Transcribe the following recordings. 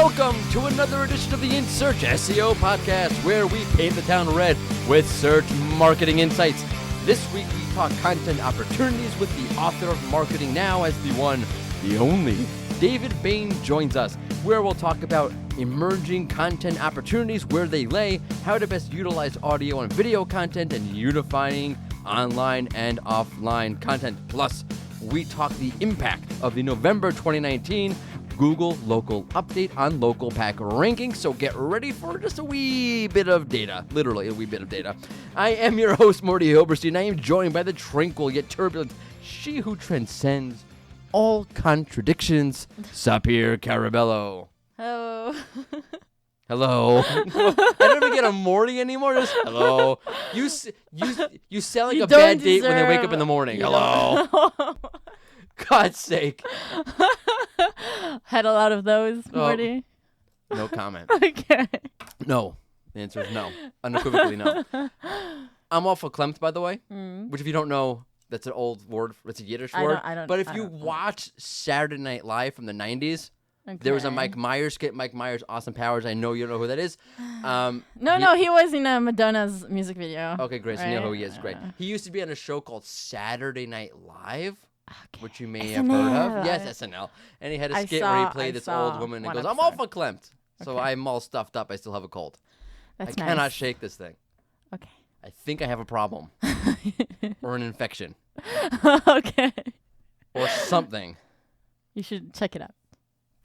welcome to another edition of the In Search SEO podcast, where we paint the town red with search marketing insights. This week we talk content opportunities with the author of Marketing Now as the one, the only, David Bain joins us, where we'll talk about emerging content opportunities, where they lay, how to best utilize audio and video content, and unifying online and offline content. Plus, we talk the impact of the November 2019 Google local update on local pack rankings, so get ready for just a wee bit of data. Literally a wee bit of data. I am your host, Morty Oberstein. I am joined by the tranquil yet turbulent, she who transcends all contradictions, Sapir Carabello. Hello. Hello. I don't even get a Morty anymore. Just hello. You sound like a bad date when they wake up in the morning. Hello. God's sake. Had a lot of those, Morty. No comment. Okay. No. The answer is no. Unequivocally no. I'm awful Klemt, by the way, which if you don't know, that's an old word. It's a Yiddish word. But if you watch Saturday Night Live from the 90s, there was a Mike Myers skit. Mike Myers, Austin Powers. I know you know who that is. No, he was in Madonna's music video. Okay, great. So right? you know who he is. Great. He used to be on a show called Saturday Night Live. Okay. Which you may SNL. have heard of. Yes, SNL. And he had a skit where he played this old woman and goes, I'm awful Klemt. So I'm all stuffed up. I still have a cold. I cannot shake this thing. Okay. I think I have a problem. Or an infection. Okay. Or something. You should check it out.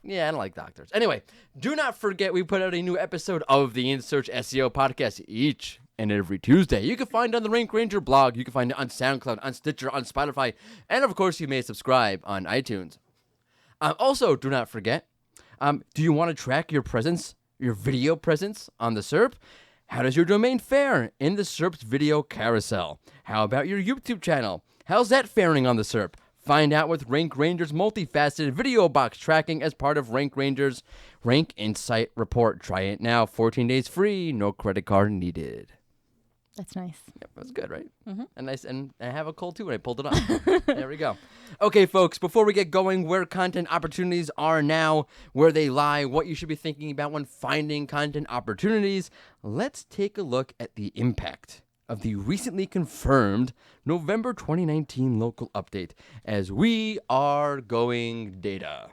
Yeah, I don't like doctors. Anyway, do not forget we put out a new episode of the In Search SEO podcast each and every Tuesday. You can find it on the Rank Ranger blog. You can find it on SoundCloud, on Stitcher, on Spotify, and of course, you may subscribe on iTunes. Also, do not forget, do you want to track your presence, your video presence on the SERP? How does your domain fare in the SERP's video carousel? How about your YouTube channel? How's that faring on the SERP? Find out with Rank Ranger's multifaceted video box tracking as part of Rank Ranger's Rank Insight Report. Try it now, 14 days free, no credit card needed. That's nice. Yep, that's good, right? Mm-hmm. And I have a cold too when I pulled it off. There we go. Okay, folks, before we get going, where content opportunities are now, where they lie, what you should be thinking about when finding content opportunities, let's take a look at the impact of the recently confirmed November 2019 local update as we are going data.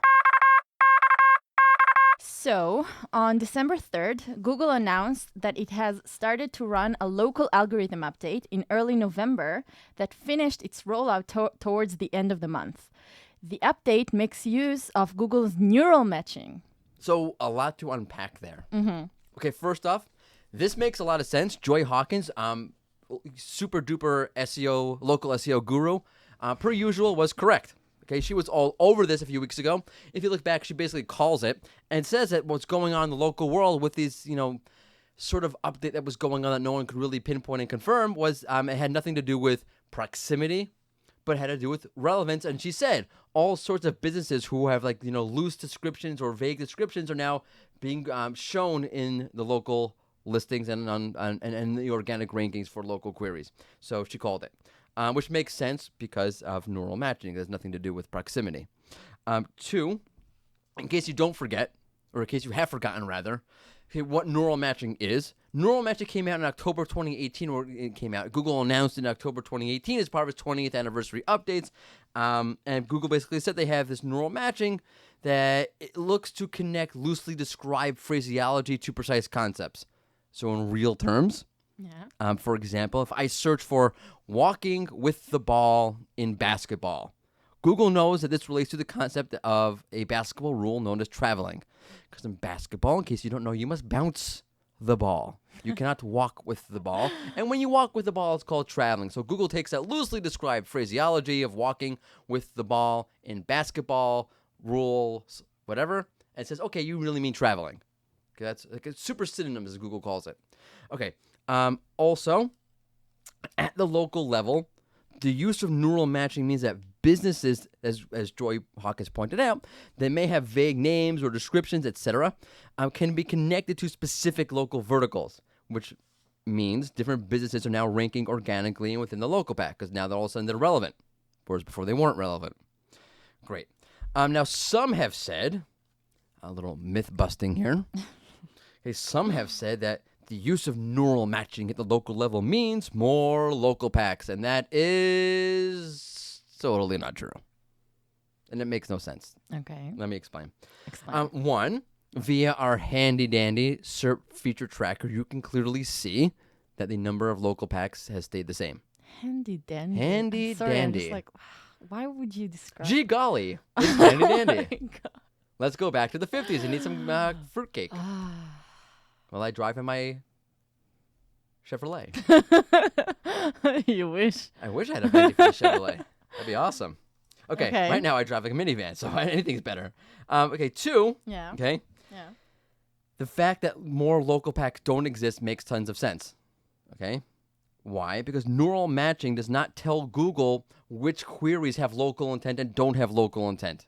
So, on December 3rd, Google announced that it has started to run a local algorithm update in early November that finished its rollout towards the end of the month. The update makes use of Google's neural matching. So, a lot to unpack there. Mm-hmm. Okay, first off, this makes a lot of sense. Joy Hawkins, super duper SEO, local SEO guru, per usual, was correct. Okay, she was all over this a few weeks ago. If you look back, she basically calls it and says that what's going on in the local world with these, sort of update that was going on that no one could really pinpoint and confirm was it had nothing to do with proximity, but it had to do with relevance. And she said all sorts of businesses who have loose descriptions or vague descriptions are now being shown in the local listings and the organic rankings for local queries. So she called it. Which makes sense because of neural matching. It has nothing to do with proximity. Two, in case you don't forget, or in case you have forgotten rather, what neural matching is. Neural matching came out in October 2018, or it came out. Google announced in October 2018 as part of its 20th anniversary updates. And Google basically said they have this neural matching that it looks to connect loosely described phraseology to precise concepts. So in real terms, for example, if I search for walking with the ball in basketball, Google knows that this relates to the concept of a basketball rule known as traveling. Because in basketball, in case you don't know, you must bounce the ball. You cannot walk with the ball. And when you walk with the ball, it's called traveling. So Google takes that loosely described phraseology of walking with the ball in basketball, rules, whatever, and says, okay, you really mean traveling. Okay, that's like a super synonym, as Google calls it. Okay. Also, at the local level, the use of neural matching means that businesses, as Joy Hawkins pointed out, they may have vague names or descriptions, etc., can be connected to specific local verticals, which means different businesses are now ranking organically within the local pack because now all of a sudden they're relevant, whereas before they weren't relevant. Great. Now, some have said A little myth busting here. Okay, some have said that the use of neural matching at the local level means more local packs, and that is totally not true. And it makes no sense. Okay. Let me explain. Explain. One, via our handy-dandy SERP feature tracker, you can clearly see that the number of local packs has stayed the same. Handy dandy. Handy Sorry, I'm dandy. just like, why would you describe? Gee golly, it's handy dandy. Oh my God. Let's go back to the 50s and eat some fruitcake while I drive in my Chevrolet. You wish. I wish I had a 50 Chevrolet. That'd be awesome. Okay, Okay. right now I drive like a minivan, so anything's better. Okay, two, Yeah. okay, Yeah. the fact that more local packs don't exist makes tons of sense. Okay? Why? Because neural matching does not tell Google which queries have local intent and don't have local intent.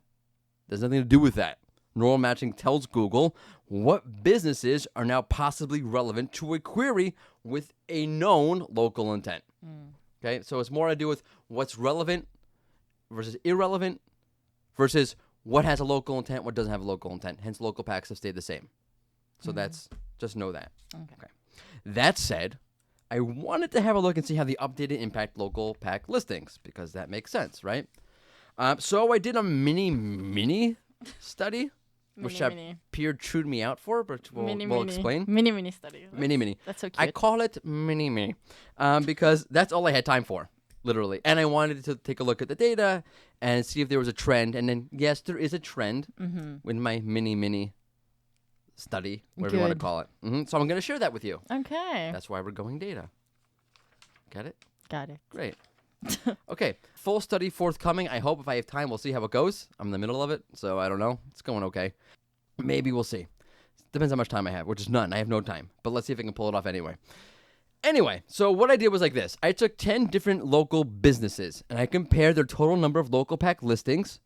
There's nothing to do with that. Neural matching tells Google what businesses are now possibly relevant to a query with a known local intent. Okay? So it's more to do with what's relevant versus irrelevant versus what has a local intent, what doesn't have a local intent. Hence, local packs have stayed the same. So that's, just know that. Okay. That said, I wanted to have a look and see how the updated impact local pack listings, because that makes sense, right? So I did a mini study, which Mini. Pierre chewed me out for, but we'll explain. Mini study. Mini. That's so cute. I call it mini, because that's all I had time for, literally. And I wanted to take a look at the data and see if there was a trend. And then, yes, there is a trend with my mini study, whatever you want to Good. call it. So I'm going to share that with you. Okay. That's why we're going data. Get it? Got it. Great. Okay, full study forthcoming. I hope if I have time, we'll see how it goes. I'm in the middle of it, so I don't know. It's going okay. Maybe we'll see. Depends how much time I have, which is none. I have no time, but let's see if I can pull it off anyway. Anyway, so what I did was like this. I took 10 different local businesses, and I compared their total number of local pack listings,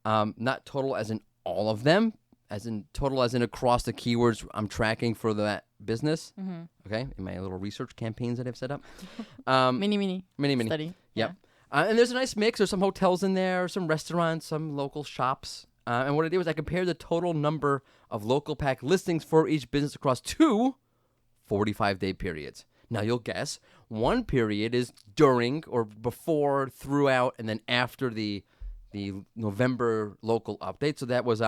not total as in all of them, as in total as in across the keywords I'm tracking for that business, okay, in my little research campaigns that I've set up. Mini Yep. study. Yeah. And there's a nice mix. There's some hotels in there, some restaurants, some local shops. And what I did was I compared the total number of local pack listings for each business across two 45-day periods. Now, you'll guess, one period is during or before, throughout, and then after the November local update. So that was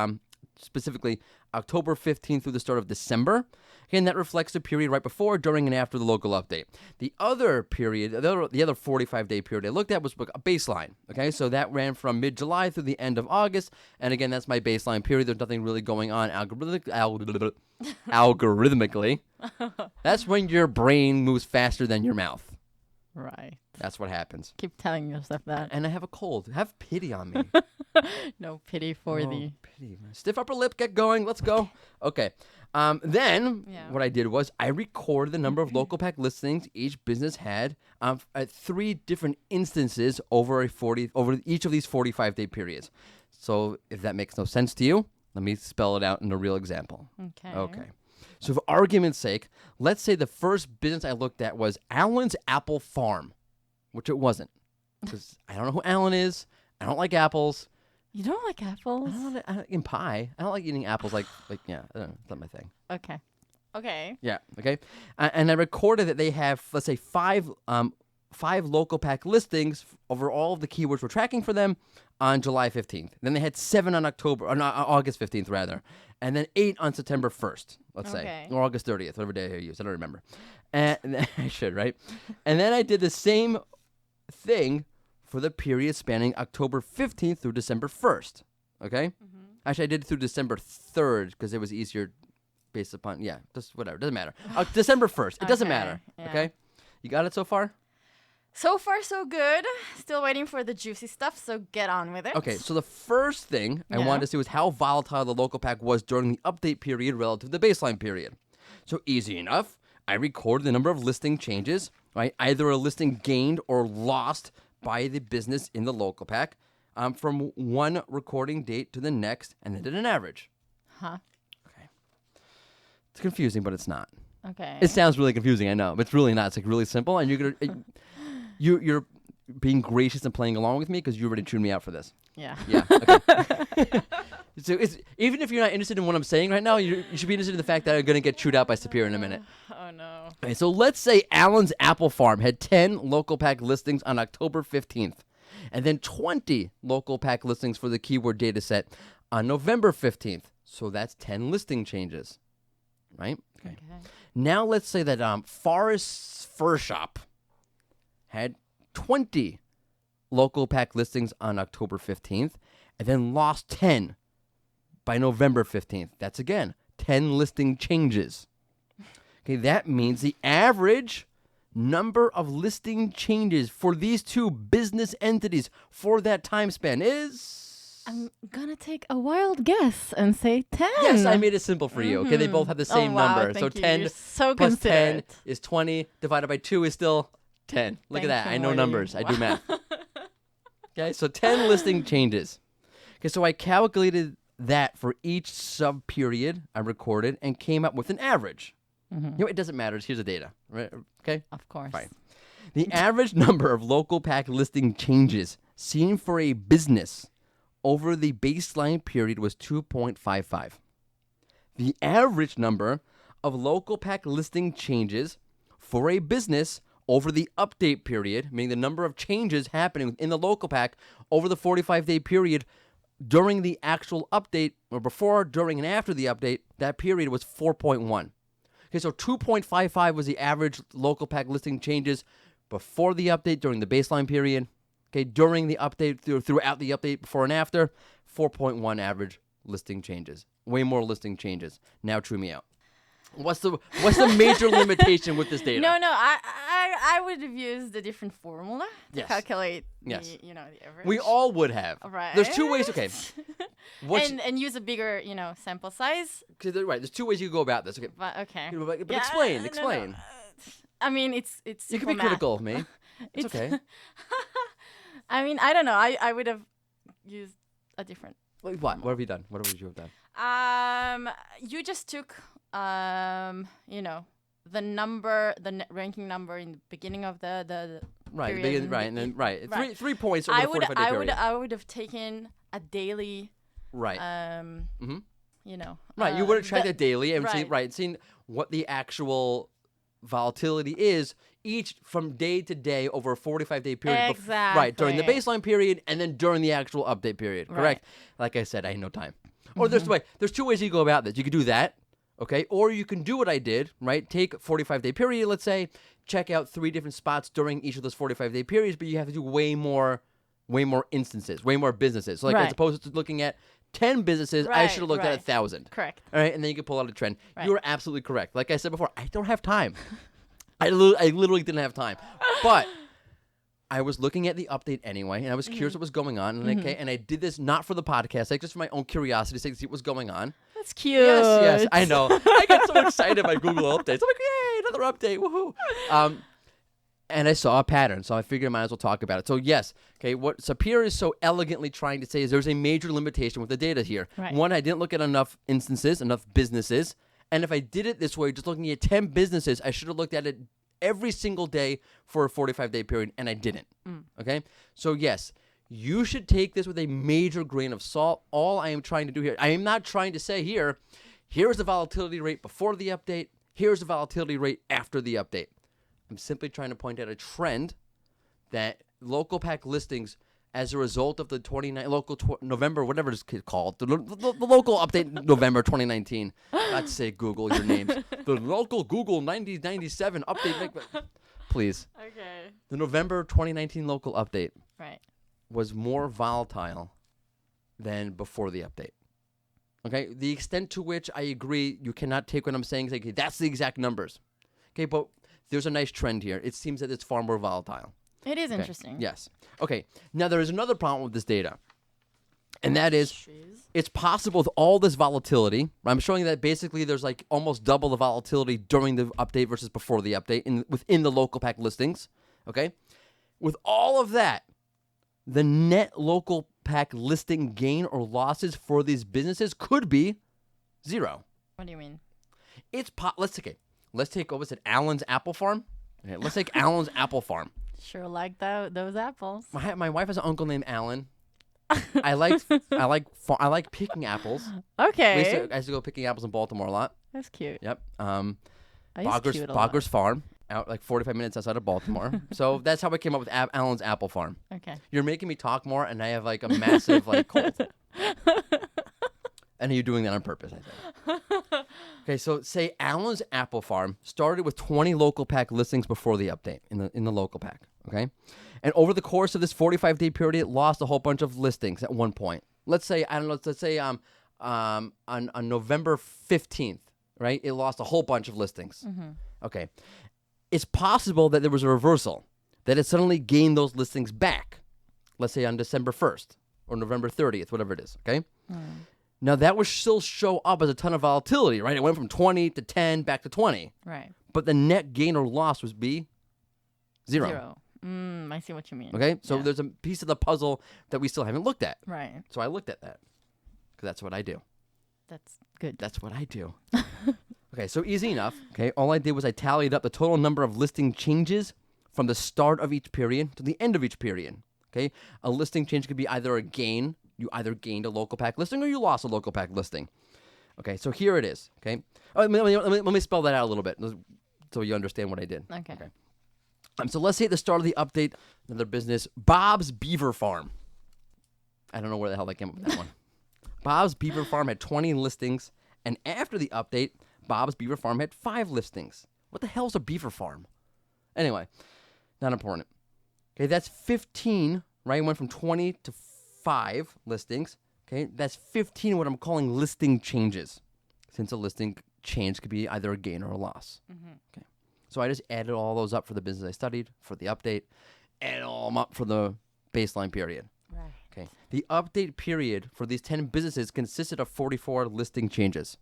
specifically October 15th through the start of December. Again, that reflects the period right before, during, and after the local update. The other period, the other 45-day period I looked at was a baseline. Okay, so that ran from mid-July through the end of August. And again, that's my baseline period. There's nothing really going on algorithmically. That's when your brain moves faster than your mouth. Right. That's what happens. Keep telling yourself that. And I have a cold. Have pity on me. No pity for the. Pity. Stiff upper lip. Get going. Let's go. Okay. Then what I did was I recorded the number of local pack listings each business had at 3 different instances over each of these 45-day periods. So if that makes no sense to you, let me spell it out in a real example. Okay. So for argument's sake, let's say the first business I looked at was Allen's Apple Farm, which it wasn't, because I don't know who Allen is. I don't like apples. You don't like apples? I don't in pie. I don't like eating apples. I don't know, it's not my thing. Okay. Yeah. Okay. And I recorded that they have, let's say, five local pack listings over all of the keywords we're tracking for them on July 15th. Then they had 7 on August 15th rather, and then 8 on September 1st. Let's say, or August 30th, whatever day I use. I don't remember. And I should, right? And then I did the same thing for the period spanning October 15th through December 1st. Okay? Actually, I did it through December 3rd because it was easier based upon, just whatever. Doesn't matter. December 1st. It doesn't matter. Yeah. Okay? You got it so far? So far, so good. Still waiting for the juicy stuff, so get on with it. Okay, so the first thing I wanted to see was how volatile the local pack was during the update period relative to the baseline period. So easy enough. I recorded the number of listing changes, right? Either a listing gained or lost by the business in the local pack from one recording date to the next, and then did an average. Huh? Okay. It's confusing, but it's not. Okay. It sounds really confusing, I know, but it's really not. It's like really simple, and you're gonna, being gracious and playing along with me because you already tuned me out for this. Yeah. Yeah. Okay. So even if you're not interested in what I'm saying right now, you should be interested in the fact that I'm going to get chewed out by Superior in a minute. Oh, no. Okay, so let's say Allen's Apple Farm had 10 local pack listings on October 15th, and then 20 local pack listings for the keyword data set on November 15th. So that's 10 listing changes, right? Okay. Now let's say that Forest's Fur Shop had 20 local pack listings on October 15th, and then lost 10 by November 15th. That's, again, 10 listing changes. Okay, that means the average number of listing changes for these two business entities for that time span is... I'm going to take a wild guess and say 10. Yes, I made it simple for you. Okay, they both have the same number. Thank So you. 10 You're so plus 10 considerate. is 20, divided by 2 is still 10. Look at Thank that. you, I know Morty. numbers. I do math. Okay, so 10 listing changes. Okay, so I calculated that for each sub-period I recorded and came up with an average. You know, it doesn't matter. Here's the data. Right? Okay? Of course. Fine. The average number of local pack listing changes seen for a business over the baseline period was 2.55. The average number of local pack listing changes for a business over the update period, meaning the number of changes happening in the local pack over the 45-day period during the actual update, or before, during, and after the update, that period was 4.1. Okay, so 2.55 was the average local pack listing changes before the update, during the baseline period. Okay, during the update, throughout the update, before and after, 4.1 average listing changes. Way more listing changes. Now, chew me out. What's the major limitation with this data? No, I would have used a different formula to Yes. calculate Yes. the average. We all would have. Right. There's two ways. Okay. and use a bigger, sample size. Right. There's two ways you go about this. Okay. But okay. But Yeah, explain. no. Explain. I mean, it's You simple can be math. critical of me. It's okay. I mean, I don't know. I would have used a different. What? What have you done? What would you have done? You just took the number, the ranking number in the beginning of the Right. period Right. And then right. Right. 3 points over the 45-day period. I would have taken a daily. Right. Right. You would have tracked it daily and seen what the actual volatility is each from day to day over a 45-day period. Exactly. Right. During the baseline period and then during the actual update period. Correct. Like I said, I had no time. Or there's two ways you go about this. You could do that. Okay. Or you can do what I did. Right. Take a 45-day period, let's say, check out 3 different spots during each of those 45-day periods, but you have to do way more instances, way more businesses. So as opposed to looking at 10 businesses, I should have looked at 1,000. Correct. All right, and then you can pull out a trend. Right. You are absolutely correct. Like I said before, I don't have time. I literally didn't have time. But I was looking at the update anyway, and I was curious what was going on. And, and I did this not for the podcast, just for my own curiosity sake to see what was going on. That's cute. Yes, I know. I get so excited by Google updates. I'm like, yay, another update, woohoo. And I saw a pattern, so I figured I might as well talk about it. So yes, okay, what Sapir is so elegantly trying to say is there's a major limitation with the data here. Right. One, I didn't look at enough instances, enough businesses. And if I did it this way, just looking at 10 businesses, I should have looked at it every single day for a 45-day period, and I didn't. Okay? So yes, you should take this with a major grain of salt. All I am trying to do here, I am not trying to say here's the volatility rate before the update, here's the volatility rate after the update. I'm simply trying to point out a trend that local pack listings, as a result of the November, whatever it's called, the local update November 2019. Not say Google your names. The local Google 9097 update. Please. Okay. The November 2019 local update Right. was more volatile than before the update. Okay? The extent to which I agree, you cannot take what I'm saying and say, okay, that's the exact numbers. Okay, but there's a nice trend here. It seems that it's far more volatile. It is Okay. interesting. Yes. Okay. Now, there is another problem with this data, and that is it's possible with all this volatility. I'm showing that basically there's like almost double the volatility during the update versus before the update within the local pack listings. Okay? With all of that, the net local pack listing gain or losses for these businesses could be 0. What do you mean? Let's take what was it, Allen's Apple Farm? Okay, let's take Allen's Apple Farm. Sure like those apples. My wife has an uncle named Alan. I like picking apples. Okay. I used to go picking apples in Baltimore a lot. That's cute. Yep. I use cute a lot. Bogger's Farm, out like 45 minutes outside of Baltimore. So that's how I came up with Alan's Apple Farm. Okay. You're making me talk more, and I have like a massive like cold. And you're doing that on purpose, I think. Okay, so say Alan's Apple Farm started with 20 local pack listings before the update in the local pack. Okay, and over the course of this 45-day period, it lost a whole bunch of listings at one point. Let's say on November 15th, right? It lost a whole bunch of listings. Mm-hmm. Okay, it's possible that there was a reversal, that it suddenly gained those listings back. Let's say on December 1st or November 30th, whatever it is. Okay. Now, that would still show up as a ton of volatility, right? It went from 20 to 10 back to 20. Right. But the net gain or loss was be zero. I see what you mean. Okay? So there's a piece of the puzzle that we still haven't looked at. Right. So I looked at that because that's what I do. That's good. That's what I do. Okay, so easy enough. Okay, all I did was I tallied up the total number of listing changes from the start of each period to the end of each period. Okay? A listing change could be either a gain. You either gained a local pack listing or you lost a local pack listing. Okay, so here it is. Okay, let me spell that out a little bit so you understand what I did. Okay. So let's say at the start of the update, another business, Bob's Beaver Farm. I don't know where the hell they came up with that one. Bob's Beaver Farm had 20 listings, and after the update, Bob's Beaver Farm had 5 listings. What the hell's a beaver farm? Anyway, not important. Okay, that's 15, right? It went from 20 to 5 listings. Okay, that's 15 what I'm calling listing changes, since a listing change could be either a gain or a loss. Okay, so I just added all those up for the business I studied, for the update, add all them up for the baseline period. Right. Okay, the update period for these 10 businesses consisted of 44 listing changes.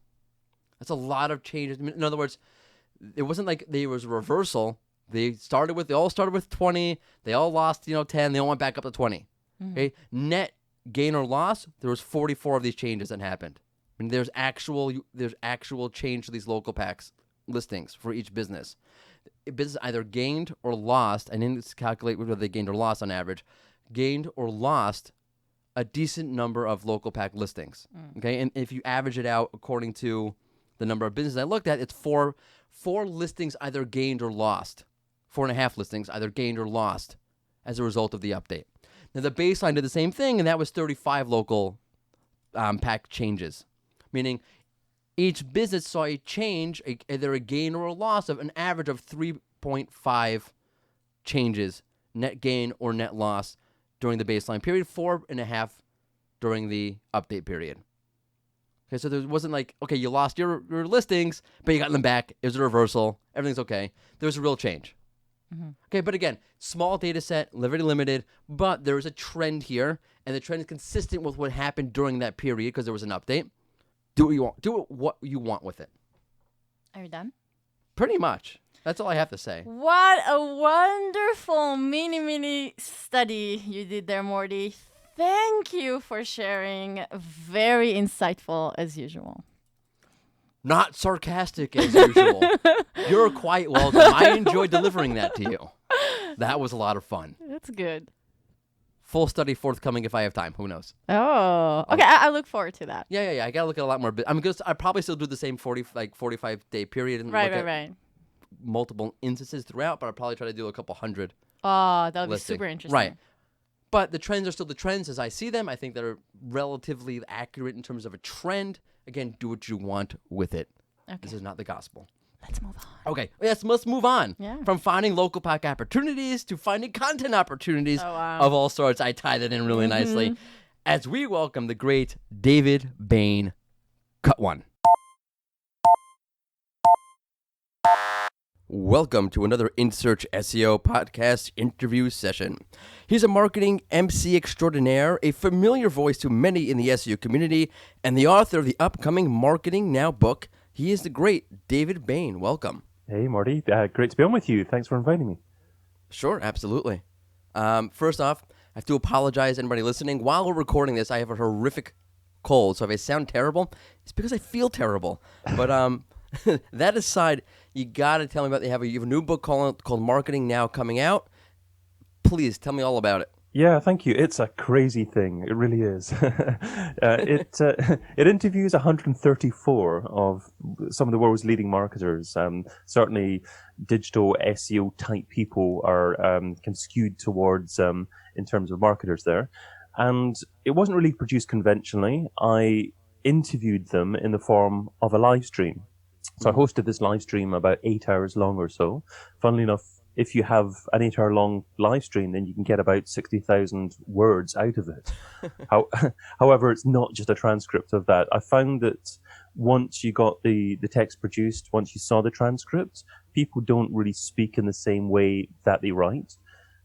That's a lot of changes. In other words, it wasn't like there was a reversal. They all started with 20. They all lost, 10. They all went back up to 20. Okay, net gain or loss, there was 44 of these changes that happened. I mean, there's actual change to these local packs listings for each business. A business either gained or lost. I didn't calculate whether they gained or lost on average. Gained or lost a decent number of local pack listings. Okay, and if you average it out according to the number of businesses I looked at, it's four listings either gained or lost. 4.5 listings either gained or lost as a result of the update. Now, the baseline did the same thing, and that was 35 local pack changes, meaning each business saw a change, either a gain or a loss, of an average of 3.5 changes, net gain or net loss, during the baseline period, 4.5 during the update period. Okay, so there wasn't like, okay, you lost your listings, but you got them back. It was a reversal. Everything's okay. There was a real change. Okay, but again, small data set, very limited, but there is a trend here, and the trend is consistent with what happened during that period because there was an update. Do what you want. Do what you want with it. Are you done? Pretty much. That's all I have to say. What a wonderful mini study you did there, Morty. Thank you for sharing. Very insightful as usual. Not sarcastic as usual. You're quite welcome. I enjoyed delivering that to you. That was a lot of fun. That's good. Full study forthcoming if I have time. Who knows? Oh, okay. I look forward to that. Yeah. I gotta look at a lot more. I probably still do the same 45-day period and look at multiple instances throughout. But I'll probably try to do a couple hundred. Oh, that'll be listing. super interesting. Right. But the trends are still the trends as I see them. I think they're relatively accurate in terms of a trend. Again, do what you want with it. Okay. This is not the gospel. Let's move on. Okay, yes, let's move on. Yeah. From finding local pack opportunities to finding content opportunities of all sorts. I tie that in really nicely as we welcome the great David Bain. Cut one. Welcome to another InSearch SEO podcast interview session. He's a marketing MC extraordinaire, a familiar voice to many in the SEO community, and the author of the upcoming Marketing Now book. He is the great David Bain. Welcome. Hey, Marty. Great to be on with you. Thanks for inviting me. Sure, absolutely. First off, I have to apologize to anybody listening. While we're recording this, I have a horrific cold, so if I sound terrible, it's because I feel terrible. But that aside, you got to tell me about you have a new book called Marketing Now coming out. Please tell me all about it. Yeah, thank you. It's a crazy thing. It really is. It interviews 134 of some of the world's leading marketers. Certainly, digital SEO type people are kind of skewed towards in terms of marketers there. And it wasn't really produced conventionally. I interviewed them in the form of a live stream. So I hosted this live stream about 8 hours long or so. Funnily enough, if you have an 8 hour long live stream, then you can get about 60,000 words out of it. However, it's not just a transcript of that. I found that once you got the text produced, once you saw the transcript, people don't really speak in the same way that they write.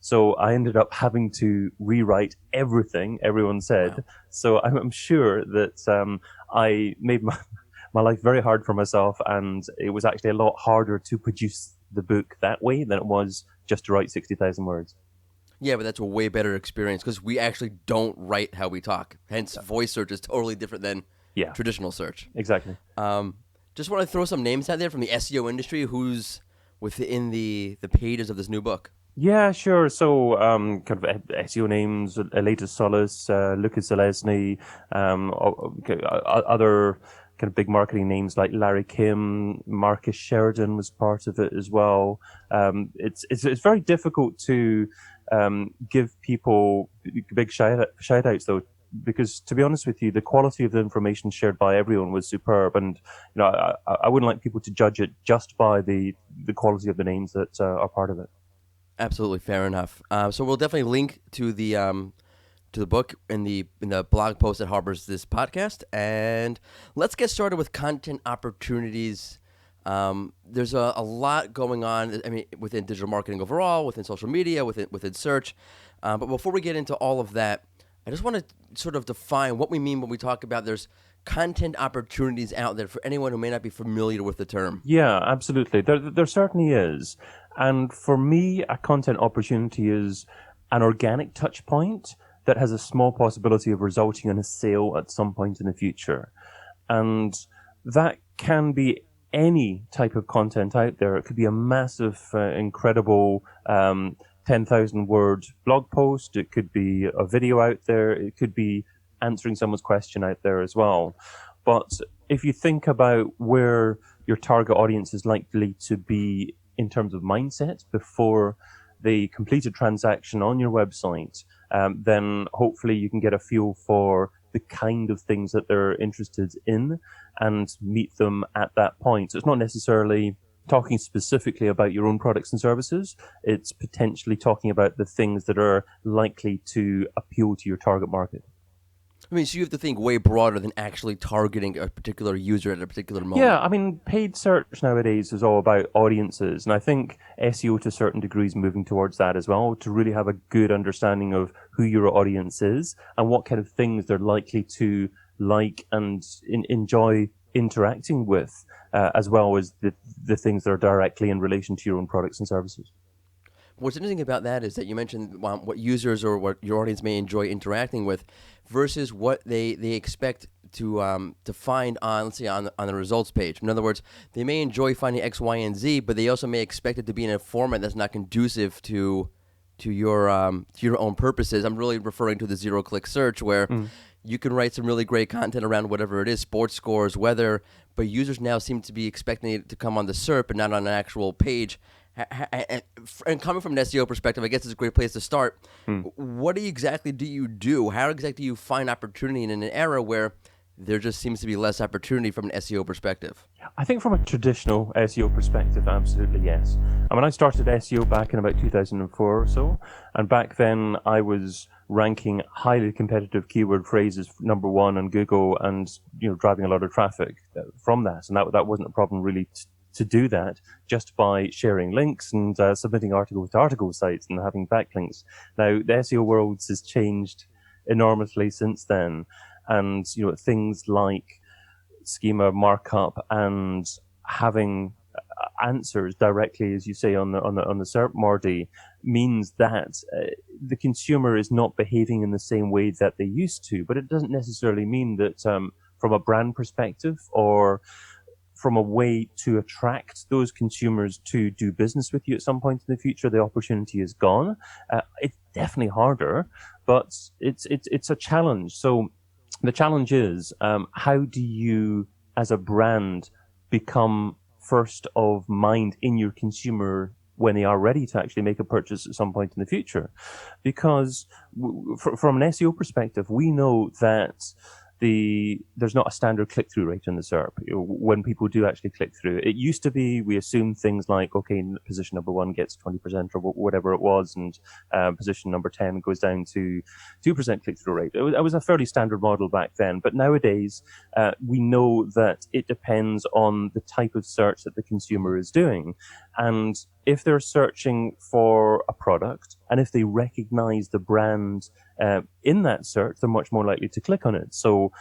So I ended up having to rewrite everything everyone said. Wow. So I'm sure that I made my life very hard for myself, and it was actually a lot harder to produce the book that way than it was just to write 60,000 words. Yeah, but that's a way better experience because we actually don't write how we talk. Hence, voice search is totally different than traditional search. Exactly. Just want to throw some names out there from the SEO industry who's within the pages of this new book. Yeah, sure. So, kind of SEO names: Elita Solis, Lucas Zelezny, other kind of big marketing names like Larry Kim, Marcus Sheridan was part of it as well. It's very difficult to give people big shout outs though, because to be honest with you, the quality of the information shared by everyone was superb, and I wouldn't like people to judge it just by the quality of the names that are part of it. Absolutely, fair enough. So we'll definitely link to the book in the blog post that harbors this podcast. And let's get started with content opportunities. There's a lot going on. I mean, within digital marketing overall, within social media, within search. But before we get into all of that, I just want to sort of define what we mean when we talk about there's content opportunities out there for anyone who may not be familiar with the term. Yeah, absolutely. There certainly is. And for me, a content opportunity is an organic touch point that has a small possibility of resulting in a sale at some point in the future. And that can be any type of content out there. It could be a massive, incredible 10,000 word blog post. It could be a video out there. It could be answering someone's question out there as well. But if you think about where your target audience is likely to be in terms of mindset before they complete a transaction on your website, then hopefully you can get a feel for the kind of things that they're interested in and meet them at that point. So it's not necessarily talking specifically about your own products and services. It's potentially talking about the things that are likely to appeal to your target market. I mean, so you have to think way broader than actually targeting a particular user at a particular moment. Yeah, I mean, paid search nowadays is all about audiences, and I think SEO to a certain degree is moving towards that as well, to really have a good understanding of who your audience is and what kind of things they're likely to like and enjoy interacting with, as well as the things that are directly in relation to your own products and services. What's interesting about that is that you mentioned what users or what your audience may enjoy interacting with versus what they expect to find on, let's say, on the results page. In other words, they may enjoy finding X, Y, and Z, but they also may expect it to be in a format that's not conducive to your own purposes. I'm really referring to the zero-click search where you can write some really great content around whatever it is, sports scores, weather, but users now seem to be expecting it to come on the SERP and not on an actual page. And coming from an SEO perspective, I guess it's a great place to start. What exactly do you do? How exactly do you find opportunity in an era where there just seems to be less opportunity from an SEO perspective? I think from a traditional SEO perspective, absolutely yes. I mean, I started SEO back in about 2004 or so, and back then I was ranking highly competitive keyword phrases number one on Google, and driving a lot of traffic from that, and that wasn't a problem really to do that just by sharing links and submitting articles to article sites and having backlinks. Now, the SEO world has changed enormously since then, and things like schema markup and having answers directly, as you say, on the SERP Mordi, means that the consumer is not behaving in the same way that they used to. But it doesn't necessarily mean that from a brand perspective or from a way to attract those consumers to do business with you at some point in the future, the opportunity is gone. It's definitely harder, but it's a challenge. So the challenge is, how do you, as a brand, become first of mind in your consumer when they are ready to actually make a purchase at some point in the future? Because from an SEO perspective, we know that there's not a standard click-through rate in the SERP when people do actually click through. It used to be we assumed things like, okay, position number 1 gets 20% or whatever it was, and position number 10 goes down to 2% click-through rate. It was a fairly standard model back then, but nowadays we know that it depends on the type of search that the consumer is doing. And if they're searching for a product, and if they recognize the brand in that search, they're much more likely to click on it. So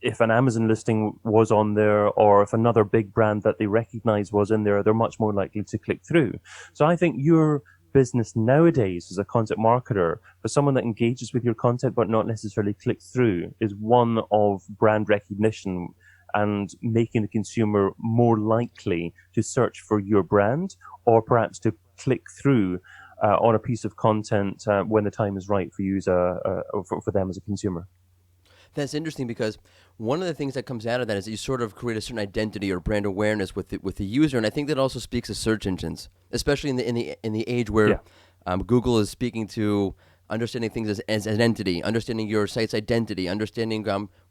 if an Amazon listing was on there, or if another big brand that they recognize was in there, they're much more likely to click through. So I think your business nowadays as a content marketer, for someone that engages with your content but not necessarily clicks through, is one of brand recognition and making the consumer more likely to search for your brand, or perhaps to click through on a piece of content when the time is right for you for them as a consumer. That's interesting, because one of the things that comes out of that is that you sort of create a certain identity or brand awareness with the user, and I think that also speaks to search engines, especially in the age where Google is speaking to understanding things as an entity, understanding your site's identity, understanding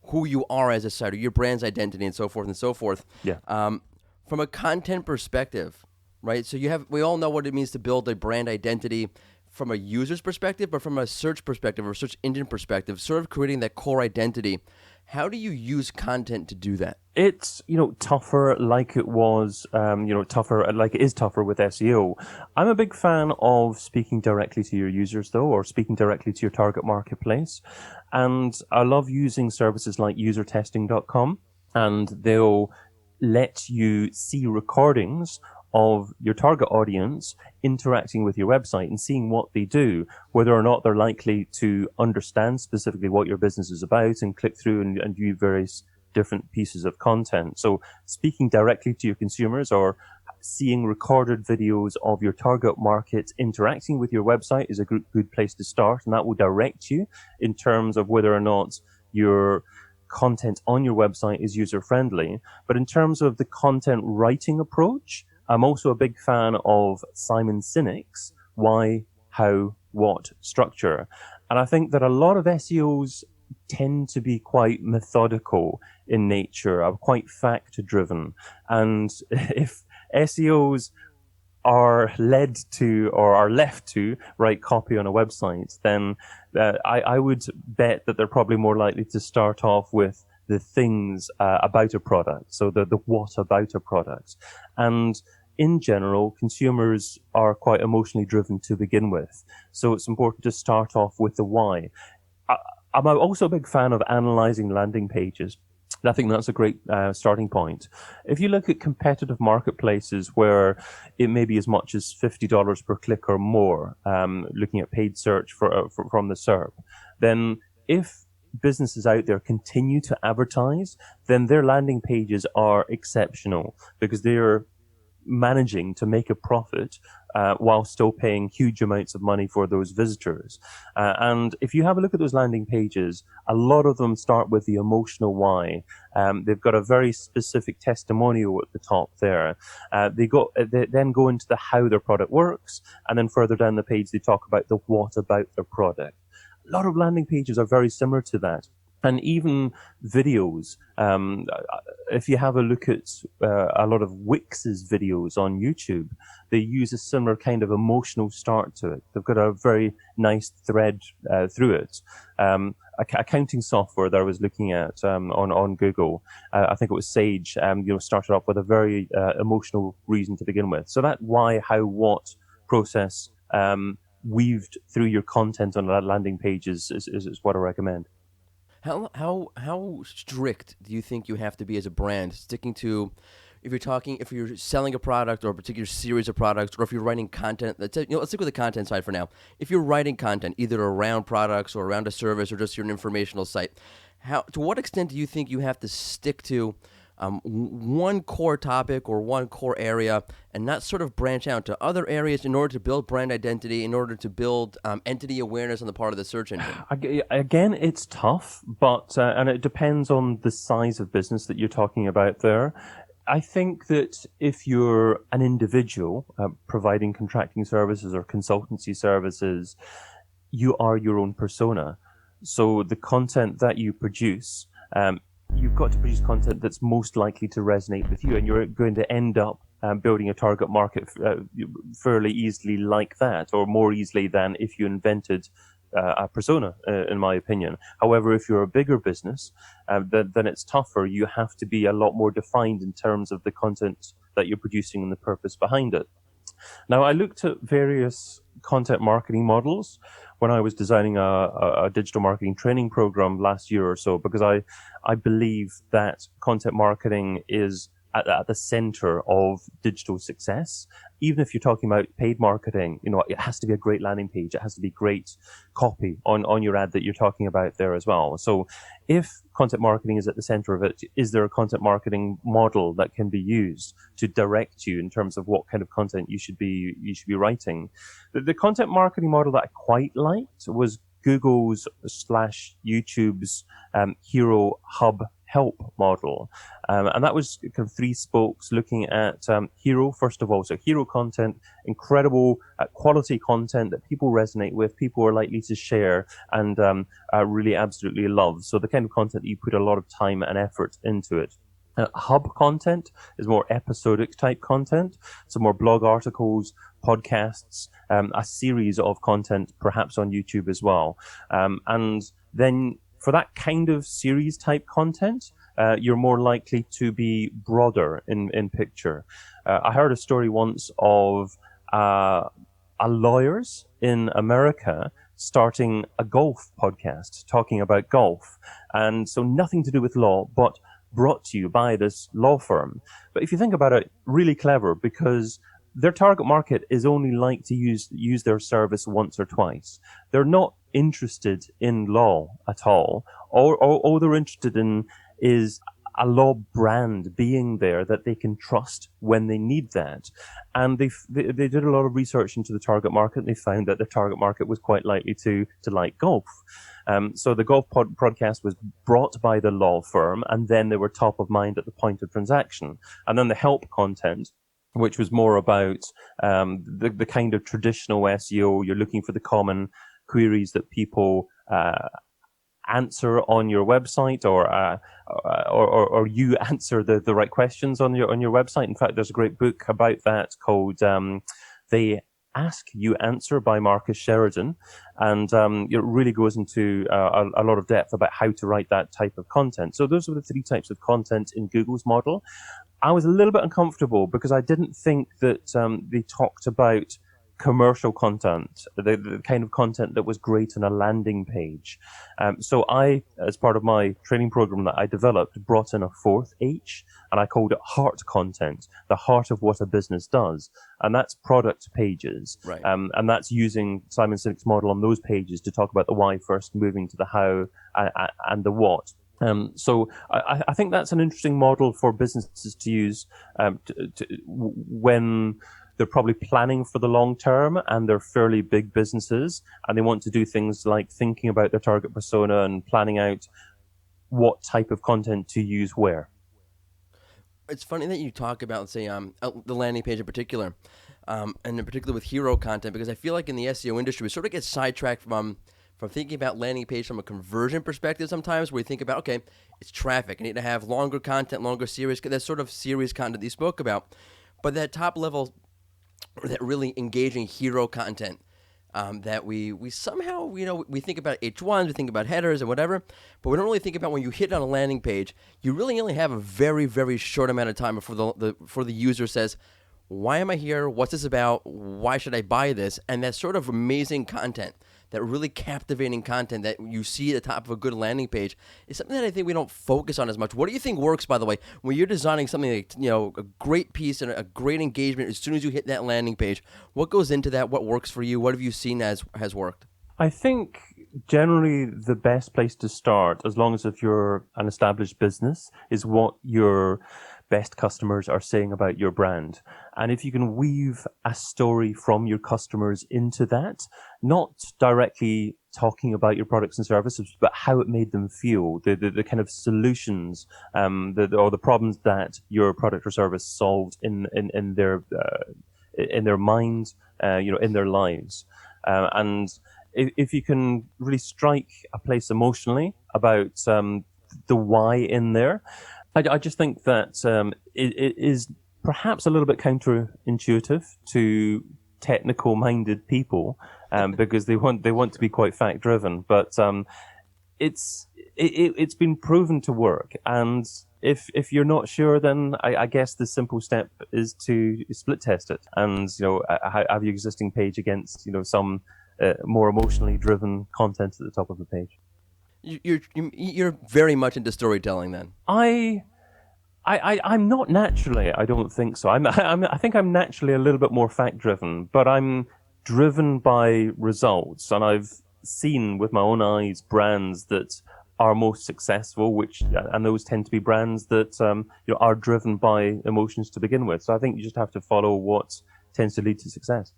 who you are as a site, or your brand's identity, and so forth and so forth. Yeah. From a content perspective, right? So we all know what it means to build a brand identity from a user's perspective, but from a search perspective or search engine perspective, sort of creating that core identity. How do you use content to do that? It's, tougher like it was, tougher like it is tougher with SEO. I'm a big fan of speaking directly to your users, though, or speaking directly to your target marketplace. And I love using services like usertesting.com, and they'll let you see recordings of your target audience interacting with your website and seeing what they do, whether or not they're likely to understand specifically what your business is about and click through and view various different pieces of content. So speaking directly to your consumers, or seeing recorded videos of your target market interacting with your website, is a good place to start, and that will direct you in terms of whether or not your content on your website is user-friendly. But in terms of the content writing approach, I'm also a big fan of Simon Sinek's why, how, what structure. And I think that a lot of SEOs tend to be quite methodical in nature, are quite fact-driven. And if SEOs are led to, or are left to, write copy on a website, then I would bet that they're probably more likely to start off with the things about a product, so the what about a product. And in general, consumers are quite emotionally driven to begin with, so it's important to start off with the why. I'm also a big fan of analyzing landing pages. I think that's a great starting point. If you look at competitive marketplaces where it may be as much as $50 per click or more, looking at paid search from the SERP, then if businesses out there continue to advertise, then their landing pages are exceptional, because they're managing to make a profit while still paying huge amounts of money for those visitors. And if you have a look at those landing pages, a lot of them start with the emotional why. They've got a very specific testimonial at the top there. They then go into the how their product works, and then further down the page they talk about the what about their product. A lot of landing pages are very similar to that. And even videos, if you have a look at a lot of Wix's videos on YouTube, they use a similar kind of emotional start to it. They've got a very nice thread through it. Accounting software that I was looking at on Google, I think it was Sage, started off with a very emotional reason to begin with. So that why, how, what process weaved through your content on that landing page is what I recommend. How strict do you think you have to be as a brand, sticking to, if you're selling a product or a particular series of products, or if you're writing content? Let's stick with the content side for now. If you're writing content either around products or around a service or just your informational site, to what extent do you think you have to stick to one core topic or one core area and not sort of branch out to other areas in order to build brand identity, in order to build entity awareness on the part of the search engine? Again, it's tough, but and it depends on the size of business that you're talking about there. I think that if you're an individual providing contracting services or consultancy services, you are your own persona. So the content that you produce, you've got to produce content that's most likely to resonate with you, and you're going to end up building a target market fairly easily like that, or more easily than if you invented a persona, in my opinion. However, if you're a bigger business, then it's tougher. You have to be a lot more defined in terms of the content that you're producing and the purpose behind it. Now, I looked at various content marketing models when I was designing a digital marketing training program last year or so, because I believe that content marketing is at the center of digital success. Even if you're talking about paid marketing, it has to be a great landing page. It has to be great copy on your ad that you're talking about there as well. So if content marketing is at the center of it, is there a content marketing model that can be used to direct you in terms of what kind of content you should be writing? The content marketing model that I quite liked was Google's / YouTube's Hero Hub Help model. And that was kind of three spokes looking at hero, first of all. So hero content, incredible quality content that people resonate with, people are likely to share and really absolutely love. So the kind of content that you put a lot of time and effort into it. Hub content is more episodic type content, so more blog articles, podcasts, a series of content, perhaps on YouTube as well. And then for that kind of series type content, you're more likely to be broader in picture. I heard a story once of a lawyers in America starting a golf podcast talking about golf. And so nothing to do with law, but brought to you by this law firm. But if you think about it, really clever, because their target market is only like to use their service once or twice. They're not interested in law at all. All they're interested in is a law brand being there that they can trust when they need that. And they did a lot of research into the target market, and they found that the target market was quite likely to like golf. So the golf podcast was brought by the law firm, and then they were top of mind at the point of transaction. And then the help content, which was more about the kind of traditional SEO. You're looking for the common queries that people answer on your website, or you answer the right questions on your website. In fact, there's a great book about that called "They Ask, You Answer" by Marcus Sheridan, and it really goes into a lot of depth about how to write that type of content. So those were the three types of content in Google's model. I was a little bit uncomfortable because I didn't think that they talked about commercial content, the kind of content that was great on a landing page. So I, as part of my training program that I developed, brought in a fourth H, and I called it heart content, the heart of what a business does. And that's product pages. Right. And that's using Simon Sinek's model on those pages to talk about the why first, moving to the how and the what. So I think that's an interesting model for businesses to use when they're probably planning for the long term and they're fairly big businesses and they want to do things like thinking about their target persona and planning out what type of content to use where. It's funny that you talk about, let's say, the landing page in particular, and in particular with hero content, because I feel like in the SEO industry, we sort of get sidetracked from thinking about landing page from a conversion perspective sometimes, where you think about, okay, it's traffic. I need to have longer content, longer series, that sort of series content that you spoke about. But that top level, that really engaging hero content that we somehow, we think about H1s, we think about headers and whatever, but we don't really think about when you hit on a landing page, you really only have a very, very short amount of time before the user says, why am I here? What's this about? Why should I buy this? And that sort of amazing content, that really captivating content that you see at the top of a good landing page is something that I think we don't focus on as much. What do you think works, by the way, when you're designing something like, a great piece and a great engagement as soon as you hit that landing page? What goes into that? What works for you? What have you seen has worked? I think generally the best place to start, as long as if you're an established business, is what your best customers are saying about your brand. And if you can weave a story from your customers into that, not directly talking about your products and services, but how it made them feel, the kind of solutions, or the problems that your product or service solved in their minds, in their lives. And if you can really strike a place emotionally about the why in there, I just think that it is perhaps a little bit counterintuitive to technical-minded people because they want to be quite fact-driven, but it's been proven to work. And if you're not sure, then I guess the simple step is to split test it and have your existing page against some more emotionally driven content at the top of the page. You're very much into storytelling, then. I'm not naturally. I don't think so. I think I'm naturally a little bit more fact driven, but I'm driven by results, and I've seen with my own eyes brands that are most successful, and those tend to be brands that are driven by emotions to begin with. So I think you just have to follow what tends to lead to success.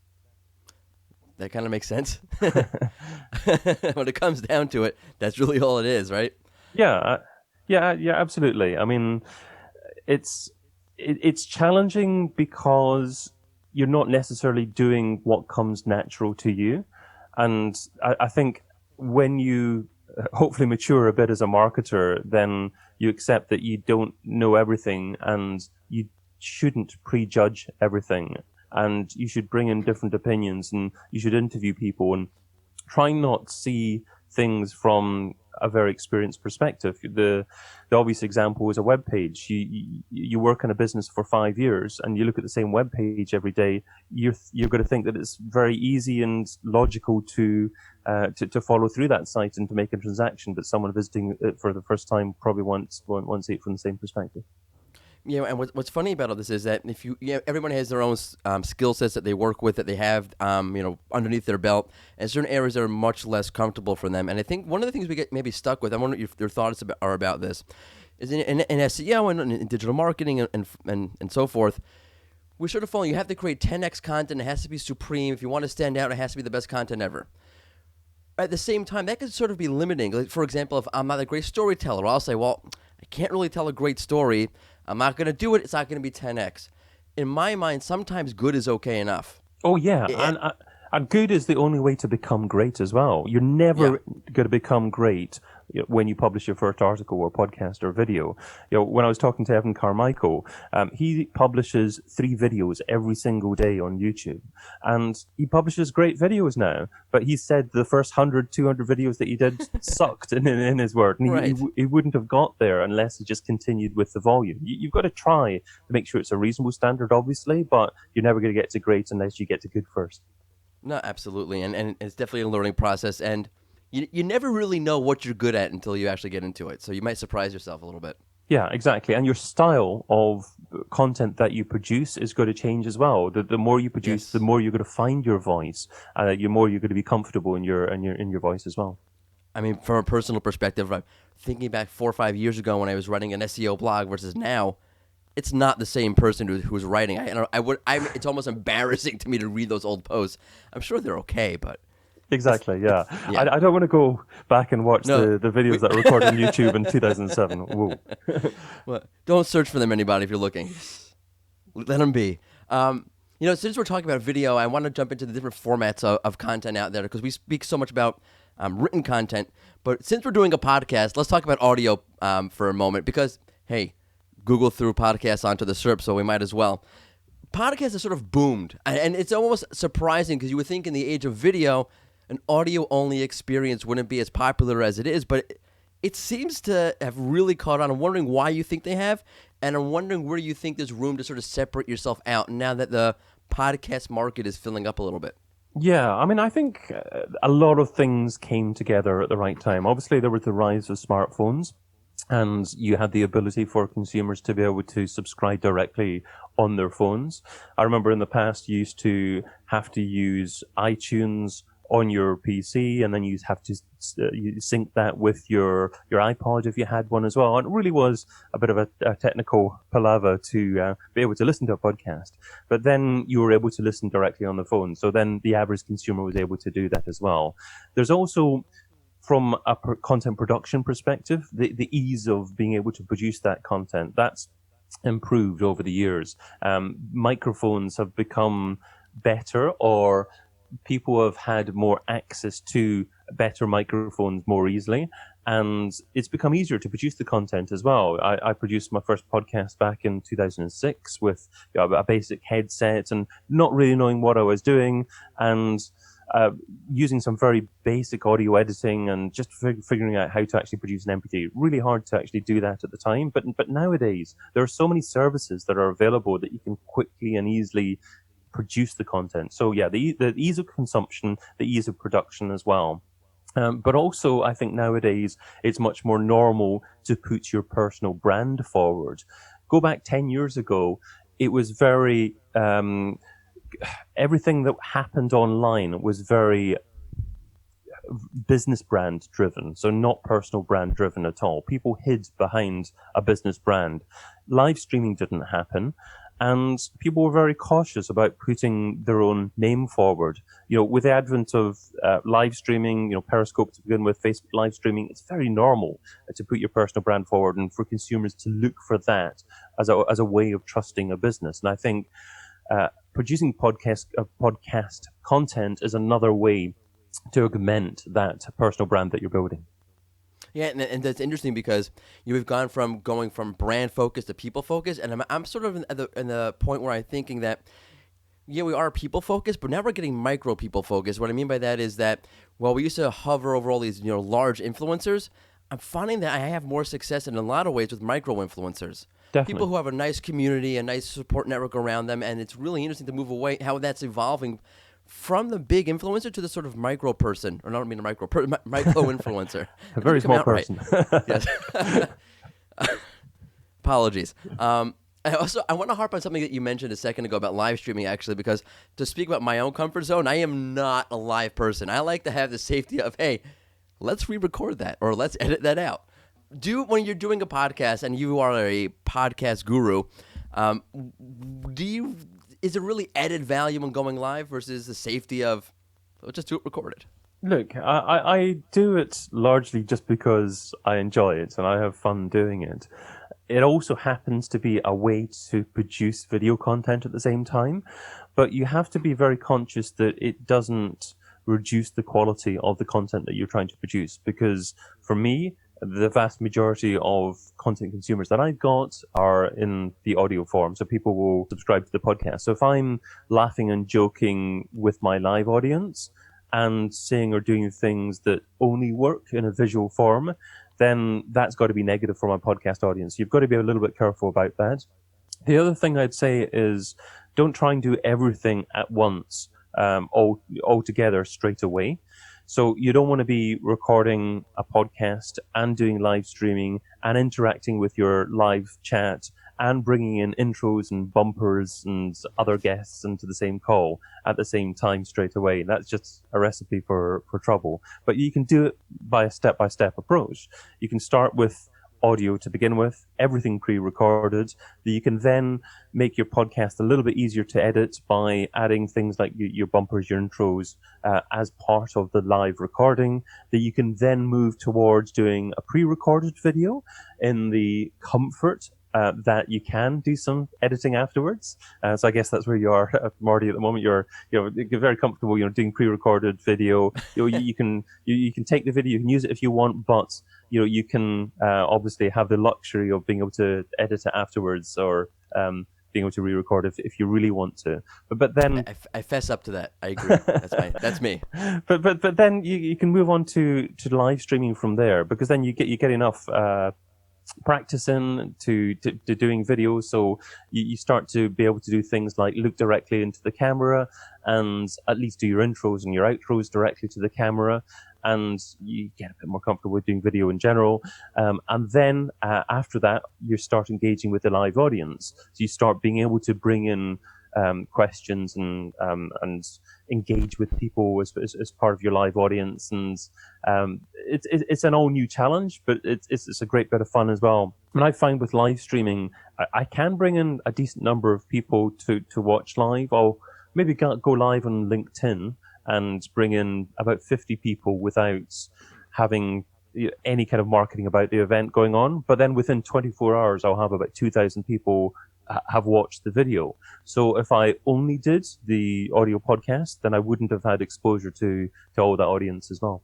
That kind of makes sense. When it comes down to it, that's really all it is, right? Yeah, absolutely. I mean, it's challenging because you're not necessarily doing what comes natural to you, and I think when you hopefully mature a bit as a marketer, then you accept that you don't know everything, and you shouldn't prejudge everything. And you should bring in different opinions, and you should interview people and try not to see things from a very experienced perspective. The obvious example is a web page. You work in a business for 5 years and you look at the same web page every day. You're going to think that it's very easy and logical to follow through that site and to make a transaction, but someone visiting it for the first time probably won't see it from the same perspective. And what's funny about all this is that if everyone has their own skill sets that they work with, that they have, underneath their belt, and certain areas that are much less comfortable for them. And I think one of the things we get maybe stuck with, I wonder if your thoughts are about this, is in SEO and in digital marketing and so forth. We sort of fall. You have to create 10x content. It has to be supreme. If you want to stand out, it has to be the best content ever. At the same time, that could sort of be limiting. Like, for example, if I'm not a great storyteller, I'll say, well, I can't really tell a great story. I'm not going to do it. It's not going to be 10x. In my mind, sometimes good is okay enough. Oh, yeah. And good is the only way to become great as well. You're never going to become great when you publish your first article or podcast or video. When I was talking to Evan Carmichael, he publishes 3 videos every single day on YouTube. And he publishes great videos now. But he said the first 100, 200 videos that he did sucked in his word. And he wouldn't have got there unless he just continued with the volume. You've got to try to make sure it's a reasonable standard, obviously, but you're never going to get to great unless you get to good first. No, absolutely. And it's definitely a learning process. And you never really know what you're good at until you actually get into it. So you might surprise yourself a little bit. Yeah, exactly. And your style of content that you produce is going to change as well. The more you produce, the more you're going to find your voice, and the more you're going to be comfortable in your voice as well. I mean, from a personal perspective, I'm thinking back 4 or 5 years ago when I was writing an SEO blog versus now, it's not the same person who's writing. It's almost embarrassing to me to read those old posts. I'm sure they're okay, but exactly, yeah. I don't want to go back and watch the videos that are recorded on YouTube in 2007. Whoa. Well, don't search for them, anybody, if you're looking. Let them be. Since we're talking about video, I want to jump into the different formats of content out there because we speak so much about written content. But since we're doing a podcast, let's talk about audio for a moment because, hey, Google threw podcasts onto the SERP, so we might as well. Podcasts have sort of boomed, and it's almost surprising because you would think in the age of video, an audio-only experience wouldn't be as popular as it is, but it seems to have really caught on. I'm wondering why you think they have, and I'm wondering where you think there's room to sort of separate yourself out now that the podcast market is filling up a little bit. Yeah, I mean, I think a lot of things came together at the right time. Obviously, there was the rise of smartphones, and you had the ability for consumers to be able to subscribe directly on their phones. I remember in the past you used to have to use iTunes on your PC, and then you have to you sync that with your iPod if you had one as well. And it really was a bit of a technical palaver to be able to listen to a podcast. But then you were able to listen directly on the phone. So then the average consumer was able to do that as well. There's also, from a content production perspective, the ease of being able to produce that content, that's improved over the years. Microphones have become better, or people have had more access to better microphones more easily, and it's become easier to produce the content as well. I produced my first podcast back in 2006 with a basic headset and not really knowing what I was doing, and using some very basic audio editing and just figuring out how to actually produce an MP3. Really hard to actually do that at the time, but nowadays there are so many services that are available that you can quickly and easily produce the content. So yeah, the ease of consumption, the ease of production as well. But also, I think nowadays it's much more normal to put your personal brand forward. Go back 10 years ago, it was very, everything that happened online was very business brand driven, so not personal brand driven at all. People hid behind a business brand. Live streaming didn't happen, and people were very cautious about putting their own name forward. With the advent of live streaming, Periscope to begin with, Facebook live streaming, it's very normal to put your personal brand forward and for consumers to look for that as a way of trusting a business. And I think producing podcast content is another way to augment that personal brand that you're building. Yeah, and that's interesting because we've gone from going from brand focus to people focus, and I'm sort of in the point where I'm thinking that, yeah, we are people focused, but now we're getting micro people focused. What I mean by that is that while we used to hover over all these large influencers, I'm finding that I have more success in a lot of ways with micro influencers. Definitely. People who have a nice community, a nice support network around them, and it's really interesting to move away, how that's evolving from the big influencer to the sort of micro person, or not mean a micro influencer. A very small person. Right. Yes. Apologies. I want to harp on something that you mentioned a second ago about live streaming, actually, because to speak about my own comfort zone, I am not a live person. I like to have the safety of, hey, let's re-record that or let's edit that out. When you're doing a podcast and you are a podcast guru, is there really added value in going live versus the safety of, let's just do it recorded? Look, I do it largely just because I enjoy it and I have fun doing it. It also happens to be a way to produce video content at the same time, but you have to be very conscious that it doesn't reduce the quality of the content that you're trying to produce, because for me, the vast majority of content consumers that I've got are in the audio form. So people will subscribe to the podcast. So if I'm laughing and joking with my live audience and saying or doing things that only work in a visual form, then that's got to be negative for my podcast audience. You've got to be a little bit careful about that. The other thing I'd say is don't try and do everything at once, all together straight away. So you don't want to be recording a podcast and doing live streaming and interacting with your live chat and bringing in intros and bumpers and other guests into the same call at the same time straight away. That's just a recipe for trouble. But you can do it by a step-by-step approach. You can start with audio to begin with, everything pre-recorded, that you can then make your podcast a little bit easier to edit by adding things like your bumpers, your intros as part of the live recording, that you can then move towards doing a pre-recorded video in the comfort that you can do some editing afterwards. So I guess that's where you are, Marty, at the moment. You're very comfortable, doing pre-recorded video. You can take the video, you can use it if you want, but you can obviously have the luxury of being able to edit it afterwards, or being able to re-record if you really want to. But then I fess up to that. I agree. That's me. But then you can move on to live streaming from there, because then you get enough practice to doing videos, so you start to be able to do things like look directly into the camera and at least do your intros and your outros directly to the camera, and you get a bit more comfortable with doing video in general. And then after that, you start engaging with the live audience. So you start being able to bring in questions and engage with people as part of your live audience. And it's an all new challenge, but it's a great bit of fun as well. And I find with live streaming, I can bring in a decent number of people to watch live. I'll maybe go live on LinkedIn and bring in about 50 people without having any kind of marketing about the event going on. But then within 24 hours, I'll have about 2,000 people have watched the video. So if I only did the audio podcast, then I wouldn't have had exposure to all that audience as well.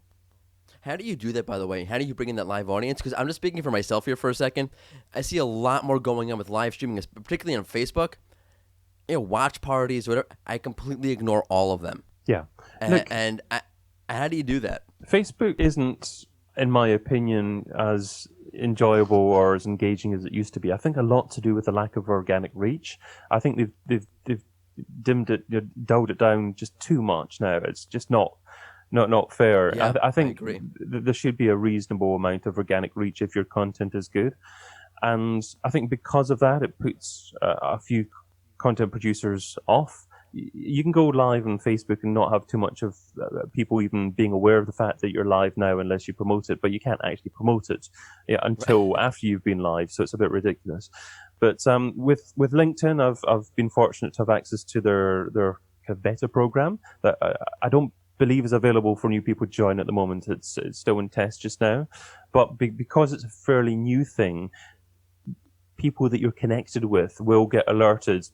How do you do that, by the way? How do you bring in that live audience? Because I'm just speaking for myself here for a second. I see a lot more going on with live streaming, particularly on Facebook. Watch parties, whatever. I completely ignore all of them. Yeah. And how do you do that? Facebook isn't, in my opinion, as enjoyable or as engaging as it used to be. I think a lot to do with the lack of organic reach. I think they've dimmed it, dulled it down just too much now. It's just not fair. Yeah, I think I agree. There should be a reasonable amount of organic reach if your content is good. And I think because of that, it puts a few content producers off. You can go live on Facebook and not have too much of people even being aware of the fact that you're live now unless you promote it, but you can't actually promote it until after you've been live, so it's a bit ridiculous. But with LinkedIn, I've been fortunate to have access to their kind of beta program that I don't believe is available for new people to join at the moment. It's still in test just now, but because it's a fairly new thing, people that you're connected with will get alerted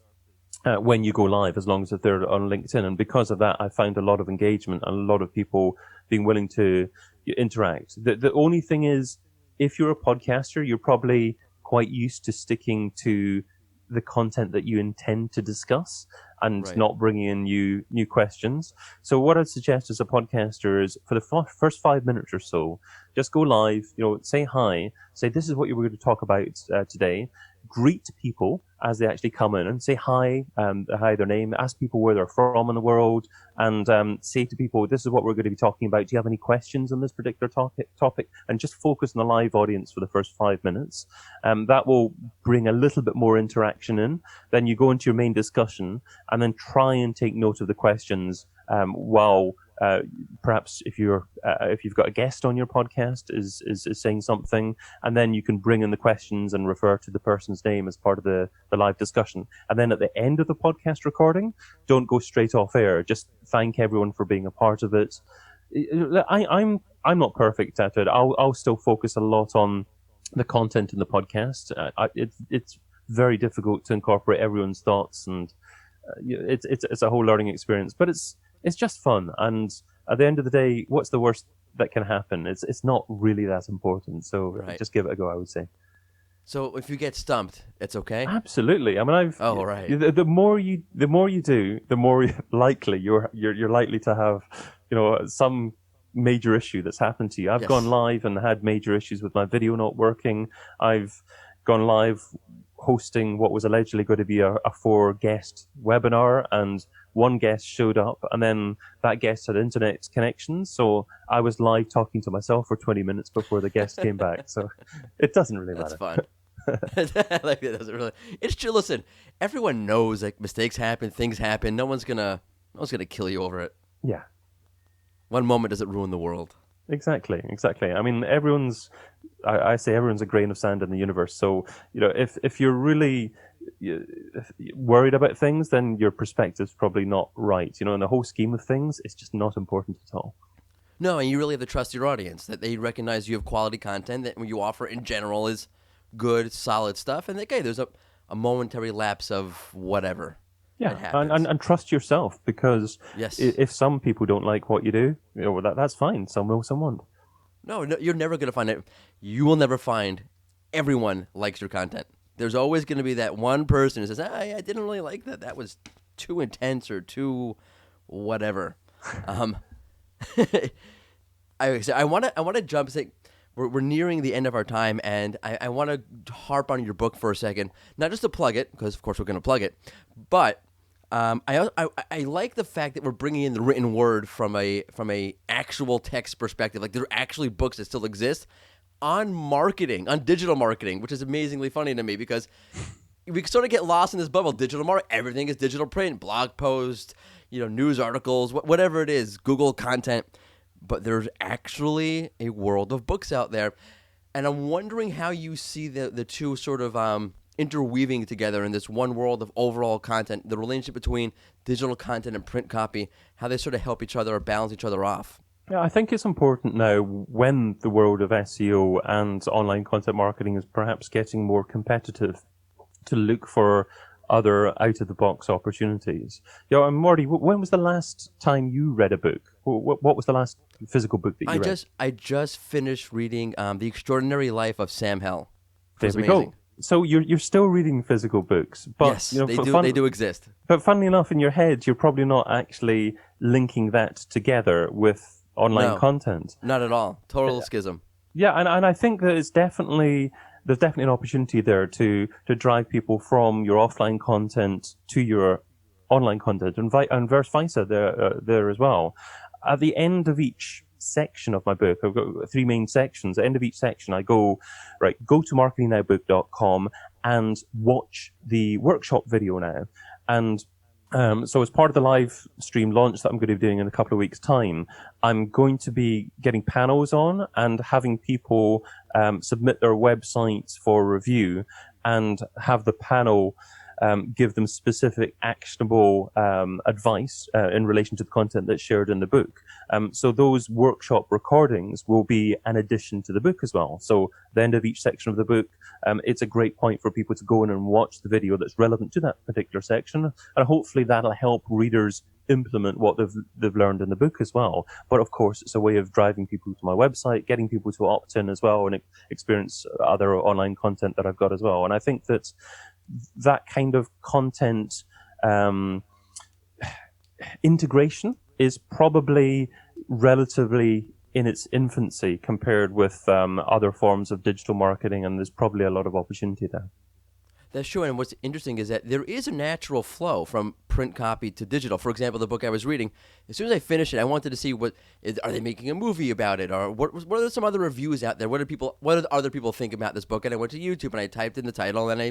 when you go live, as long as they're on LinkedIn. And because of that, I found a lot of engagement and a lot of people being willing to interact. The only thing is, if you're a podcaster, you're probably quite used to sticking to the content that you intend to discuss and Right. not bringing in new questions. So what I'd suggest as a podcaster is, for the first 5 minutes or so, just go live, say hi, say this is what you were going to talk about today, greet people as they actually come in and say hi, their name, ask people where they're from in the world, and say to people, this is what we're going to be talking about. Do you have any questions on this particular topic? And just focus on the live audience for the first 5 minutes. That will bring a little bit more interaction in. Then you go into your main discussion and then try and take note of the questions while perhaps if you've got a guest on your podcast is saying something, and then you can bring in the questions and refer to the person's name as part of the live discussion. And then at the end of the podcast recording, don't go straight off air. Just thank everyone for being a part of it. I'm not perfect at it. I'll still focus a lot on the content in the podcast. It's very difficult to incorporate everyone's thoughts, and it's a whole learning experience. But it's just fun, and at the end of the day, what's the worst that can happen? It's not really that important, so Right. just give it a go, I would say. So if you get stumped, it's okay? Absolutely. I mean, Oh, right. The more you do, the more likely you're likely to have, some major issue that's happened to you. I've Yes. gone live and had major issues with my video not working. I've gone live hosting what was allegedly going to be a 4-guest webinar, and one guest showed up, and then that guest had internet connections, so I was live talking to myself for 20 minutes before the guest came back. So it doesn't really That's matter. fun. Like, it doesn't really. It's true. Listen, everyone knows like mistakes happen, things happen. No one's gonna kill you over it. Yeah. One moment doesn't ruin the world. Exactly. I mean, I say everyone's a grain of sand in the universe. So, if you're really worried about things, then your perspective's probably not right. In the whole scheme of things, it's just not important at all. No, and you really have to trust your audience that they recognize you have quality content, that what you offer in general is good, solid stuff, and okay, there's a momentary lapse of whatever. Yeah, It happens. and trust yourself, because Yes. if some people don't like what you do, that's fine. Some will, some won't. No, you're never going to find it. You will never find everyone likes your content. There's always going to be that one person who says, I didn't really like that. That was too intense or too whatever. I want to jump and say, we're nearing the end of our time, and I want to harp on your book for a second. Not just to plug it, because of course we're going to plug it, but I like the fact that we're bringing in the written word from a actual text perspective. Like, there are actually books that still exist on marketing, on digital marketing, which is amazingly funny to me, because we sort of get lost in this bubble. Digital marketing, everything is digital print, blog post, news articles, whatever it is, Google content. But there's actually a world of books out there. And I'm wondering how you see the two sort of interweaving together in this one world of overall content, the relationship between digital content and print copy, how they sort of help each other or balance each other off. Yeah, I think it's important now when the world of SEO and online content marketing is perhaps getting more competitive to look for other out-of-the-box opportunities. And Marty, when was the last time you read a book? What was the last physical book that you read? I just finished reading The Extraordinary Life of Sam Hell. There we go. So you're still reading physical books, but yes, they do exist. But funnily enough, in your head, you're probably not actually linking that together with online content. Not at all. Total schism. Yeah, and I think that there's definitely an opportunity there to drive people from your offline content to your online content, and vice versa there as well. At the end of each section of my book, I've got 3 main sections. At the end of each section, I go to marketingnowbook.com and watch the workshop video now. And so as part of the live stream launch that I'm going to be doing in a couple of weeks' time, I'm going to be getting panels on and having people submit their websites for review and have the panel give them specific actionable advice in relation to the content that's shared in the book. So those workshop recordings will be an addition to the book as well. So at the end of each section of the book, it's a great point for people to go in and watch the video that's relevant to that particular section. And hopefully that'll help readers implement what they've learned in the book as well. But of course, it's a way of driving people to my website, getting people to opt in as well and experience other online content that I've got as well. And I think that kind of content integration is probably relatively in its infancy compared with other forms of digital marketing, and there's probably a lot of opportunity there. That's true, and what's interesting is that there is a natural flow from print copy to digital. For example, the book I was reading, as soon as I finished it, I wanted to see are they making a movie about it, or what are some other reviews out there? What do other people think about this book? And I went to YouTube and I typed in the title, and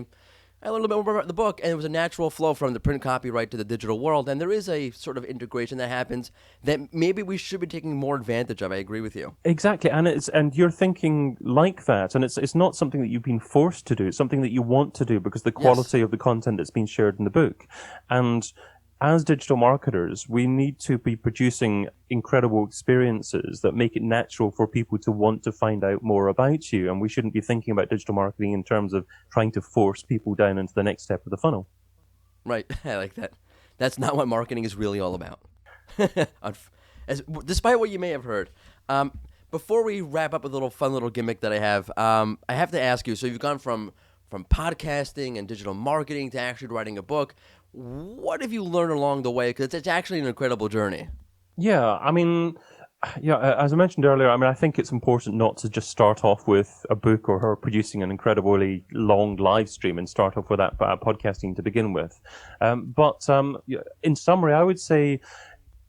I learned a little bit more about the book, and it was a natural flow from the print copy right to the digital world. And there is a sort of integration that happens that maybe we should be taking more advantage of. I agree with you. Exactly, and you're thinking like that, and it's not something that you've been forced to do. It's something that you want to do because the quality of the content that's been shared in the book. And as digital marketers, we need to be producing incredible experiences that make it natural for people to want to find out more about you. And we shouldn't be thinking about digital marketing in terms of trying to force people down into the next step of the funnel. Right. I like that. That's not what marketing is really all about. Despite what you may have heard. Before we wrap up with a fun little gimmick that I have to ask you, so you've gone from podcasting and digital marketing to actually writing a book. What have you learned along the way? Because it's actually an incredible journey. Yeah, as I mentioned earlier, I think it's important not to just start off with a book or producing an incredibly long live stream and start off with that podcasting to begin with. But in summary, I would say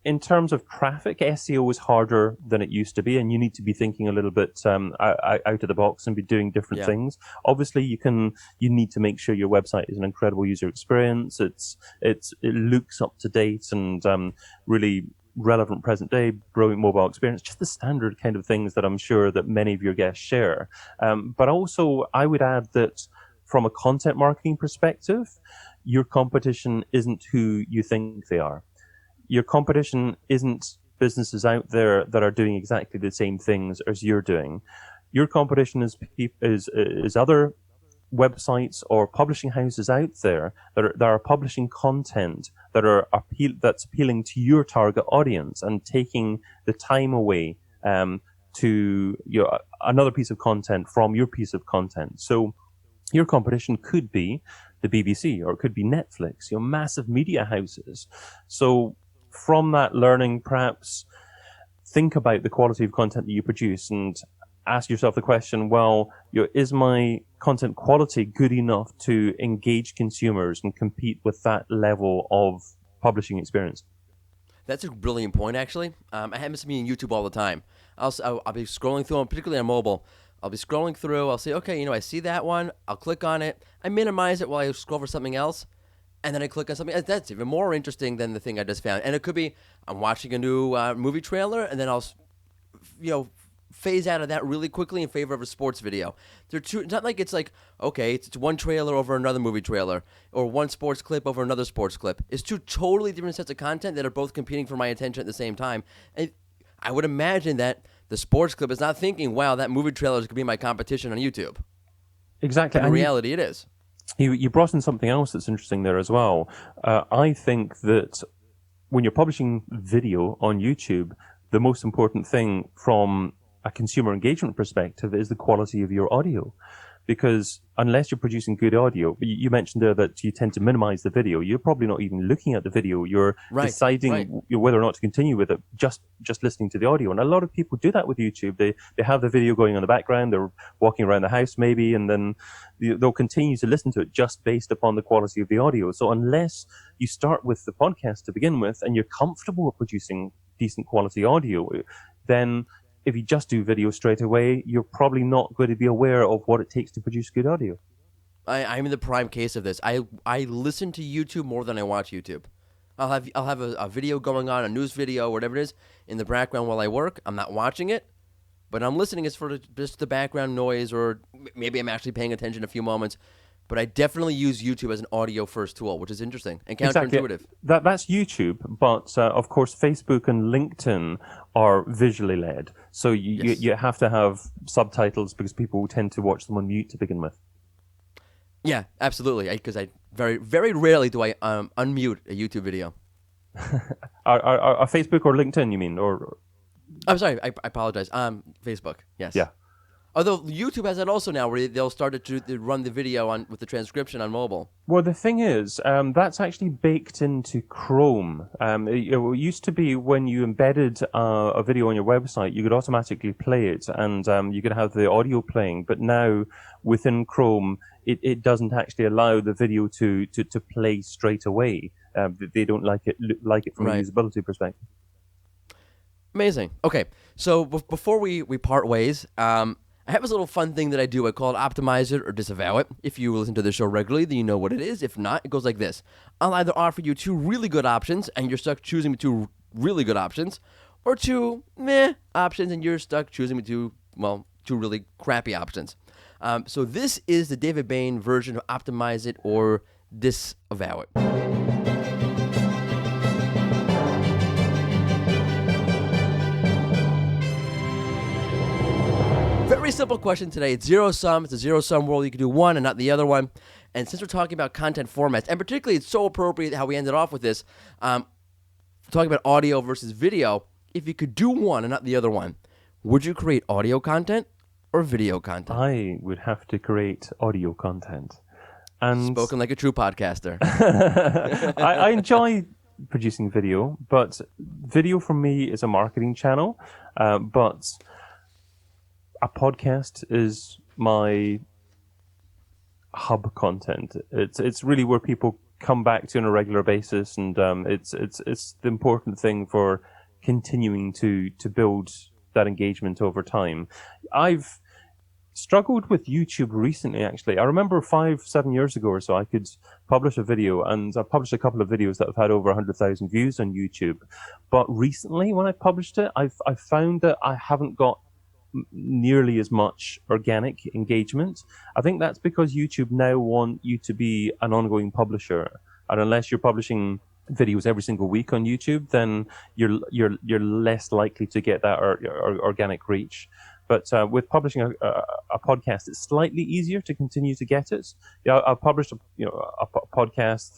in terms of traffic, SEO is harder than it used to be, and you need to be thinking a little bit out of the box and be doing different things. Obviously, you need to make sure your website is an incredible user experience. It looks up to date and really relevant present day, brilliant mobile experience, just the standard kind of things that I'm sure that many of your guests share. But also, I would add that from a content marketing perspective, your competition isn't who you think they are. Your competition isn't businesses out there that are doing exactly the same things as you're doing. Your competition is other websites or publishing houses out there that are publishing content that's appealing to your target audience and taking the time away to another piece of content from your piece of content. So your competition could be the BBC or it could be Netflix, massive media houses. So from that learning, perhaps think about the quality of content that you produce and ask yourself the question, is my content quality good enough to engage consumers and compete with that level of publishing experience? That's a brilliant point, actually. I happen to be on YouTube all the time. I'll be scrolling through them, particularly on mobile. I'll be scrolling through. I'll say, okay, I see that one. I'll click on it. I minimize it while I scroll for something else. And then I click on something that's even more interesting than the thing I just found. And it could be I'm watching a new movie trailer, and then I'll, phase out of that really quickly in favor of a sports video. They're two. It's not like it's like, okay, it's one trailer over another movie trailer, or one sports clip over another sports clip. It's two totally different sets of content that are both competing for my attention at the same time. And I would imagine that the sports clip is not thinking, wow, that movie trailer is going to be my competition on YouTube. Exactly. In reality, it is. You brought in something else that's interesting there as well. I think that when you're publishing video on YouTube, the most important thing from a consumer engagement perspective is the quality of your audio. Because unless you're producing good audio, you mentioned there that you tend to minimize the video. You're probably not even looking at the video. You're deciding whether or not to continue with it, just listening to the audio. And a lot of people do that with YouTube. They have the video going on in the background. They're walking around the house maybe, and then they'll continue to listen to it just based upon the quality of the audio. So unless you start with the podcast to begin with, and you're comfortable with producing decent quality audio, then if you just do video straight away, you're probably not going to be aware of what it takes to produce good audio. I'm in the prime case of this. I listen to YouTube more than I watch YouTube. I'll have a video going on, a news video, whatever it is, in the background while I work. I'm not watching it, but I'm listening. It's for just the background noise, or maybe I'm actually paying attention a few moments. But I definitely use YouTube as an audio-first tool, which is interesting and counterintuitive. Exactly. That's YouTube, but of course Facebook and LinkedIn are visually led. So you have to have subtitles because people tend to watch them on mute to begin with. Yeah, absolutely. Because I very, very rarely do I unmute a YouTube video. Are Facebook or LinkedIn, you mean? Or I'm sorry, I apologize. Facebook, yes. Yeah. Although YouTube has that also now, where they'll start to run the video with the transcription on mobile. Well, the thing is, that's actually baked into Chrome. It used to be when you embedded a video on your website, you could automatically play it, and you could have the audio playing. But now, within Chrome, it doesn't actually allow the video to play straight away. They don't like it from a usability perspective. Amazing. Okay, so before we part ways, I have this little fun thing that I do. I call it optimize it or disavow it. If you listen to the show regularly, then you know what it is. If not, it goes like this. I'll either offer you two really good options, and you're stuck choosing between two really good options, or two meh options, and you're stuck choosing between two really crappy options. So this is the David Bain version of optimize it or disavow it. Very simple question today. It's zero sum. It's a zero sum world. You can do one and not the other one. And since we're talking about content formats, and particularly it's so appropriate how we ended off with this, talking about audio versus video, if you could do one and not the other one, would you create audio content or video content? I would have to create audio content. And spoken like a true podcaster. I enjoy producing video, but video for me is a marketing channel. But a podcast is my hub content. It's really where people come back to on a regular basis, and it's the important thing for continuing to build that engagement over time. I've struggled with YouTube recently, actually. I remember 5-7 years ago or so, I could publish a video, and I published a couple of videos that have had over 100,000 views on YouTube. But recently, when I published it, I've found that I haven't got nearly as much organic engagement. I think that's because YouTube now want you to be an ongoing publisher, and unless you're publishing videos every single week on YouTube, then you're less likely to get that organic reach. But with publishing a podcast, it's slightly easier to continue to get it. Yeah, I published a podcast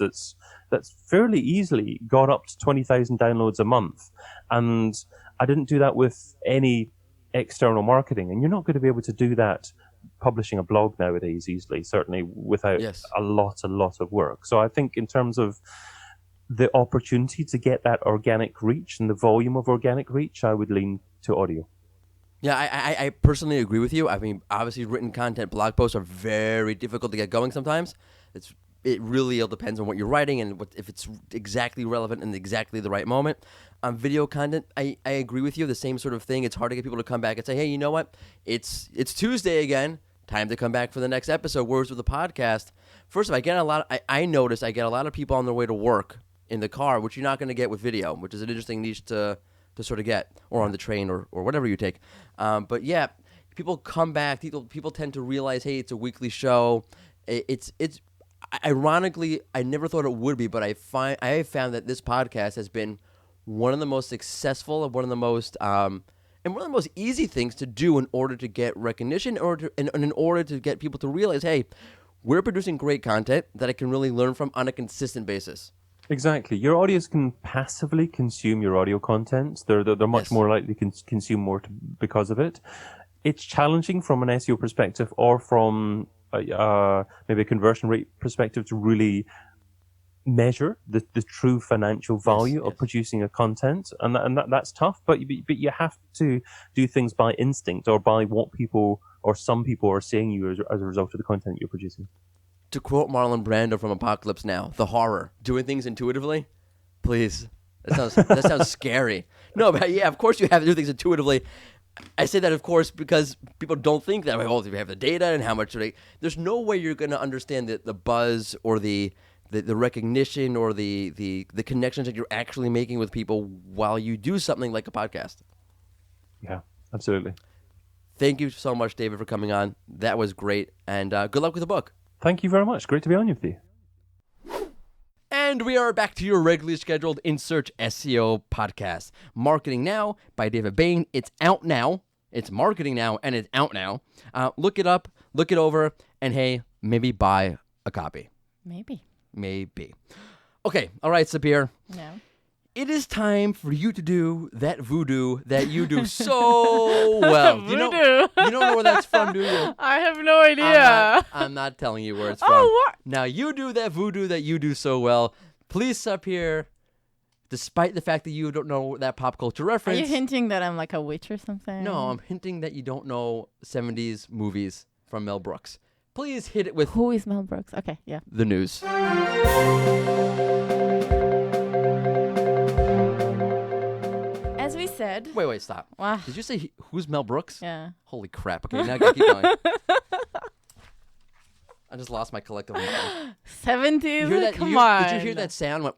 that's fairly easily got up to 20,000 downloads a month, and I didn't do that with any external marketing, and you're not going to be able to do that publishing a blog nowadays easily, certainly without a lot of work. So I think in terms of the opportunity to get that organic reach and the volume of organic reach, I would lean to audio. Yeah, I personally agree with you. I mean, obviously written content, blog posts are very difficult to get going sometimes. It really all depends on what you're writing and if it's exactly relevant in exactly the right moment. Video content, I agree with you. The same sort of thing. It's hard to get people to come back and say, hey, you know what? It's Tuesday again. Time to come back for the next episode. Words with the podcast. First of all, I notice I get a lot of people on their way to work in the car, which you're not going to get with video, which is an interesting niche to sort of get, or on the train or whatever you take. But yeah, people come back. People tend to realize, hey, it's a weekly show. It's ironically, I never thought it would be, but I have found that this podcast has been one of the most successful and one of the most easy things to do in order to get recognition, and in order to get people to realize, hey, we're producing great content that I can really learn from on a consistent basis. Exactly. Your audience can passively consume your audio content. They're much more likely to consume more because of it. It's challenging from an SEO perspective or from maybe a conversion rate perspective to really measure the true financial value of producing a content, and that's tough. But you have to do things by instinct or by what people or some people are saying you as a result of the content you're producing. To quote Marlon Brando from Apocalypse Now, the horror, doing things intuitively, please. That sounds scary. No, but yeah, of course you have to do things intuitively. I say that, of course, because people don't think that way. Oh, we have the data and how much there's no way you're going to understand the buzz or the recognition or the connections that you're actually making with people while you do something like a podcast. Yeah, absolutely. Thank you so much, David, for coming on. That was great. And good luck with the book. Thank you very much. Great to be on with you. And we are back to your regularly scheduled In Search SEO podcast. Marketing Now by David Bain. It's out now. It's marketing now, and it's out now. Look it up, look it over, and hey, maybe buy a copy. Maybe. Okay, all right, Sapir. No. It is time for you to do that voodoo that you do so well. Voodoo. You don't know where that's from, do you? I have no idea. I'm not telling you where it's from. Oh, what? Now, you do that voodoo that you do so well. Please, Sapir, despite the fact that you don't know that pop culture Are reference. you hinting that I'm like a witch or something? No, I'm hinting that you don't know 70s movies from Mel Brooks. Please hit it with Who is Mel Brooks? Okay, yeah. the news. As we said. Wait, stop. Wow. Did you say who's Mel Brooks? Yeah. Holy crap. Okay, now keep going. I just lost my collective mind. 70s? You hear that? Come on. Did you hear that sound? Went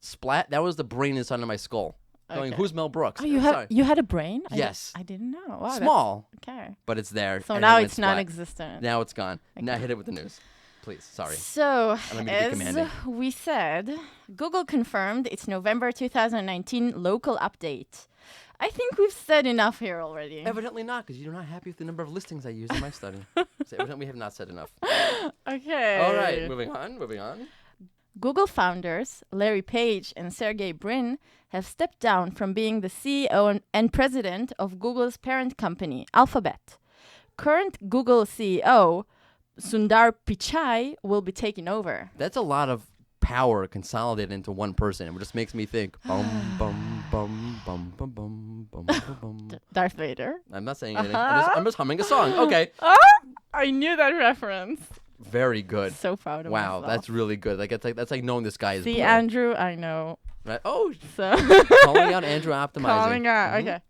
splat? That was the brain inside of my skull. Going, Okay. who's Mel Brooks? Oh, you had a brain? Yes. I didn't know. Wow, Small, okay. but it's there. So and now it went it's splat. non-existent. Now it's gone. Now hit it with the news. Please, sorry. So, I don't mean to be as commanding. we said, Google confirmed its November 2019 local update. I think we've said enough here already. Evidently not, because you're not happy with the number of listings I use in my study. So evidently we have not said enough. Okay. All right, moving on. Google founders Larry Page and Sergey Brin have stepped down from being the CEO and president of Google's parent company, Alphabet. Current Google CEO Sundar Pichai will be taking over. That's a lot of power consolidated into one person. It just makes me think. Bum, bum, bum, bum, bum, bum, bum, bum, bum. Darth Vader. I'm not saying anything. I'm just humming a song. Okay. I knew that reference. Very good. So proud of Wow, myself. that's really good. That's like knowing this guy is See, pro. Andrew, I know. Right? Oh, So calling out Andrew Optimizing. calling out. Mhm. Okay.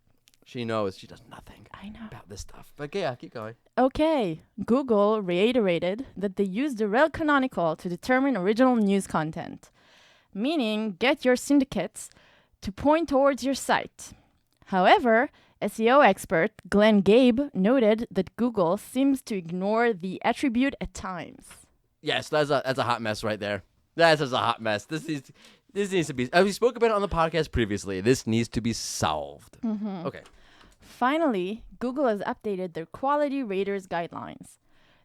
She knows. She does nothing I know. about this stuff. But yeah, keep going. Okay. Google reiterated that they use the rel canonical to determine original news content, meaning get your syndicates to point towards your site. However, SEO expert Glenn Gabe noted that Google seems to ignore the attribute at times. Yes, that's a hot mess right there. That's just a hot mess. This needs to be. We spoke about it on the podcast previously. This needs to be solved. Okay. Finally, Google has updated their quality raters guidelines.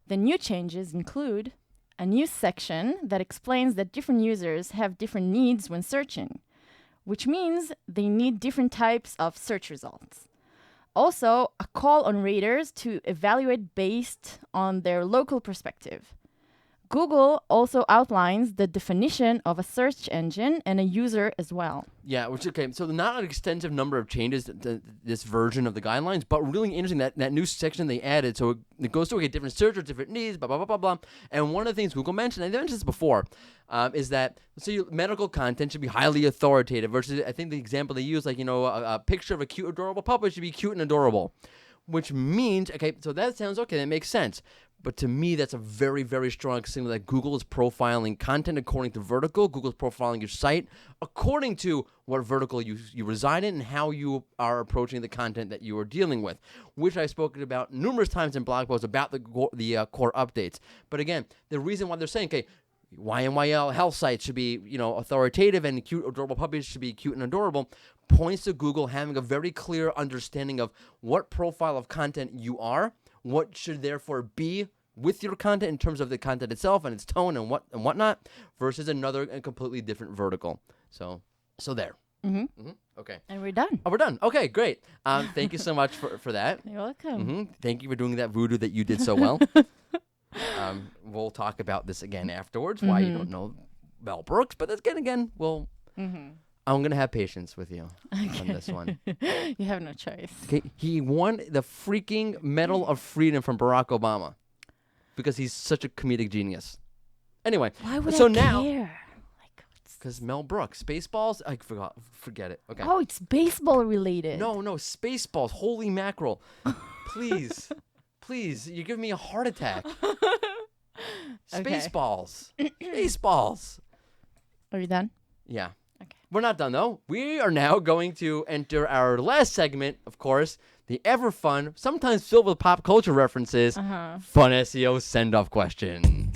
The new changes include a new section that explains that different users have different needs when searching, which means they need different types of search results. Also, a call on raters to evaluate based on their local perspective. Google also outlines the definition of a search engine and a user as well. Yeah, which okay. So not an extensive number of changes to this version of the guidelines, but really interesting that new section they added. So it goes through different searchers, different needs, blah blah blah blah blah. And one of the things Google mentioned, and they mentioned this before, is that medical content should be highly authoritative. Versus, I think the example they use, like a picture of a cute, adorable puppet should be cute and adorable, which means okay. So that sounds okay. That makes sense. But to me, that's a very, very strong signal that Google is profiling content according to vertical. Google's profiling your site according to what vertical you reside in and how you are approaching the content that you are dealing with, which I've spoken about numerous times in blog posts about the core updates. But again, the reason why they're saying, okay, YMYL health sites should be, authoritative and cute, adorable puppies should be cute and adorable, points to Google having a very clear understanding of what profile of content you are, what should therefore be with your content in terms of the content itself and its tone and whatnot, versus another and completely different vertical. So there. Okay. And we're done. Oh, we're done. Okay, great. Thank you so much for that. You're welcome. Thank you for doing that voodoo that you did so well. We'll talk about this again afterwards, why you don't know Mel Brooks, but that's again, we'll... I'm going to have patience with you on this one. You have no choice. Okay, he won the freaking Medal of Freedom from Barack Obama because he's such a comedic genius. Anyway, why would so I now, care? because Mel Brooks, Spaceballs, I forget it. Okay. Oh, it's baseball related. No, Spaceballs, holy mackerel. Please, you're giving me a heart attack. Spaceballs. Spaceballs. Are you done? Yeah. Okay. We're not done, though. We are now going to enter our last segment, of course, the ever fun, sometimes filled with pop culture references, fun SEO send-off question.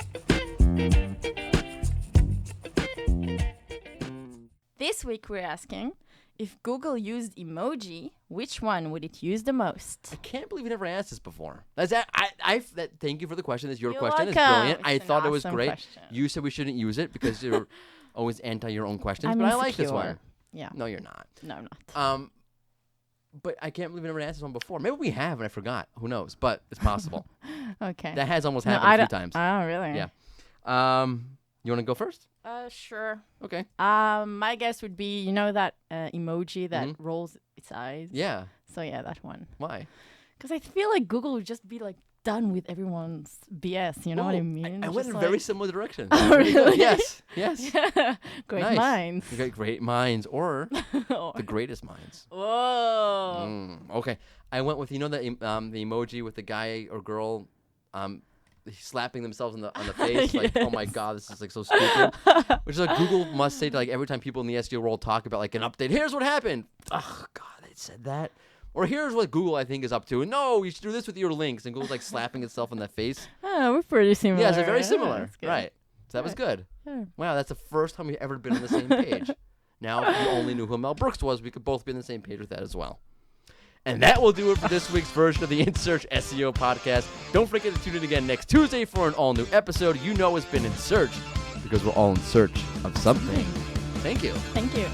This week we're asking, if Google used emoji, which one would it use the most? I can't believe we never asked this before. Thank you for the question. It's your You're question. It's welcome. brilliant. I It's an thought it was awesome great. question. You said we shouldn't use it because you're always anti your own questions, I'm but I like this insecure. one. Yeah. No, you're not. No, I'm not. But I can't believe we never asked this one before. Maybe we have and I forgot. Who knows? But it's possible. Okay. That has almost happened a few times. Oh, really? Yeah. You want to go first? Sure. Okay. My guess would be, that emoji that rolls its eyes. Yeah. So yeah, that one. Why? Because I feel like Google would just be done with everyone's BS. You know what I mean? I It's went in just a very similar direction. Oh, really? Yes. Yeah. Great Nice. minds. You got great minds or the greatest minds. Whoa. Okay. I went with the emoji with the guy or girl slapping themselves on the face, like, oh my god, this is so stupid. Which is Google must say to every time people in the SEO world talk about an update, here's what happened. Oh god, they said that. Or here's what Google I think is up to. And no, you should do this with your links. And Google's slapping itself in the face. Oh, we're pretty similar. Yeah, they're very similar. That's good. Right. So that was good. Yeah. Wow, that's the first time we've ever been on the same page. Now, if you only knew who Mel Brooks was, we could both be on the same page with that as well. And that will do it for this week's version of the In Search SEO podcast. Don't forget to tune in again next Tuesday for an all-new episode. You know it's been In Search because we're all in search of something. Thank you. Thank you.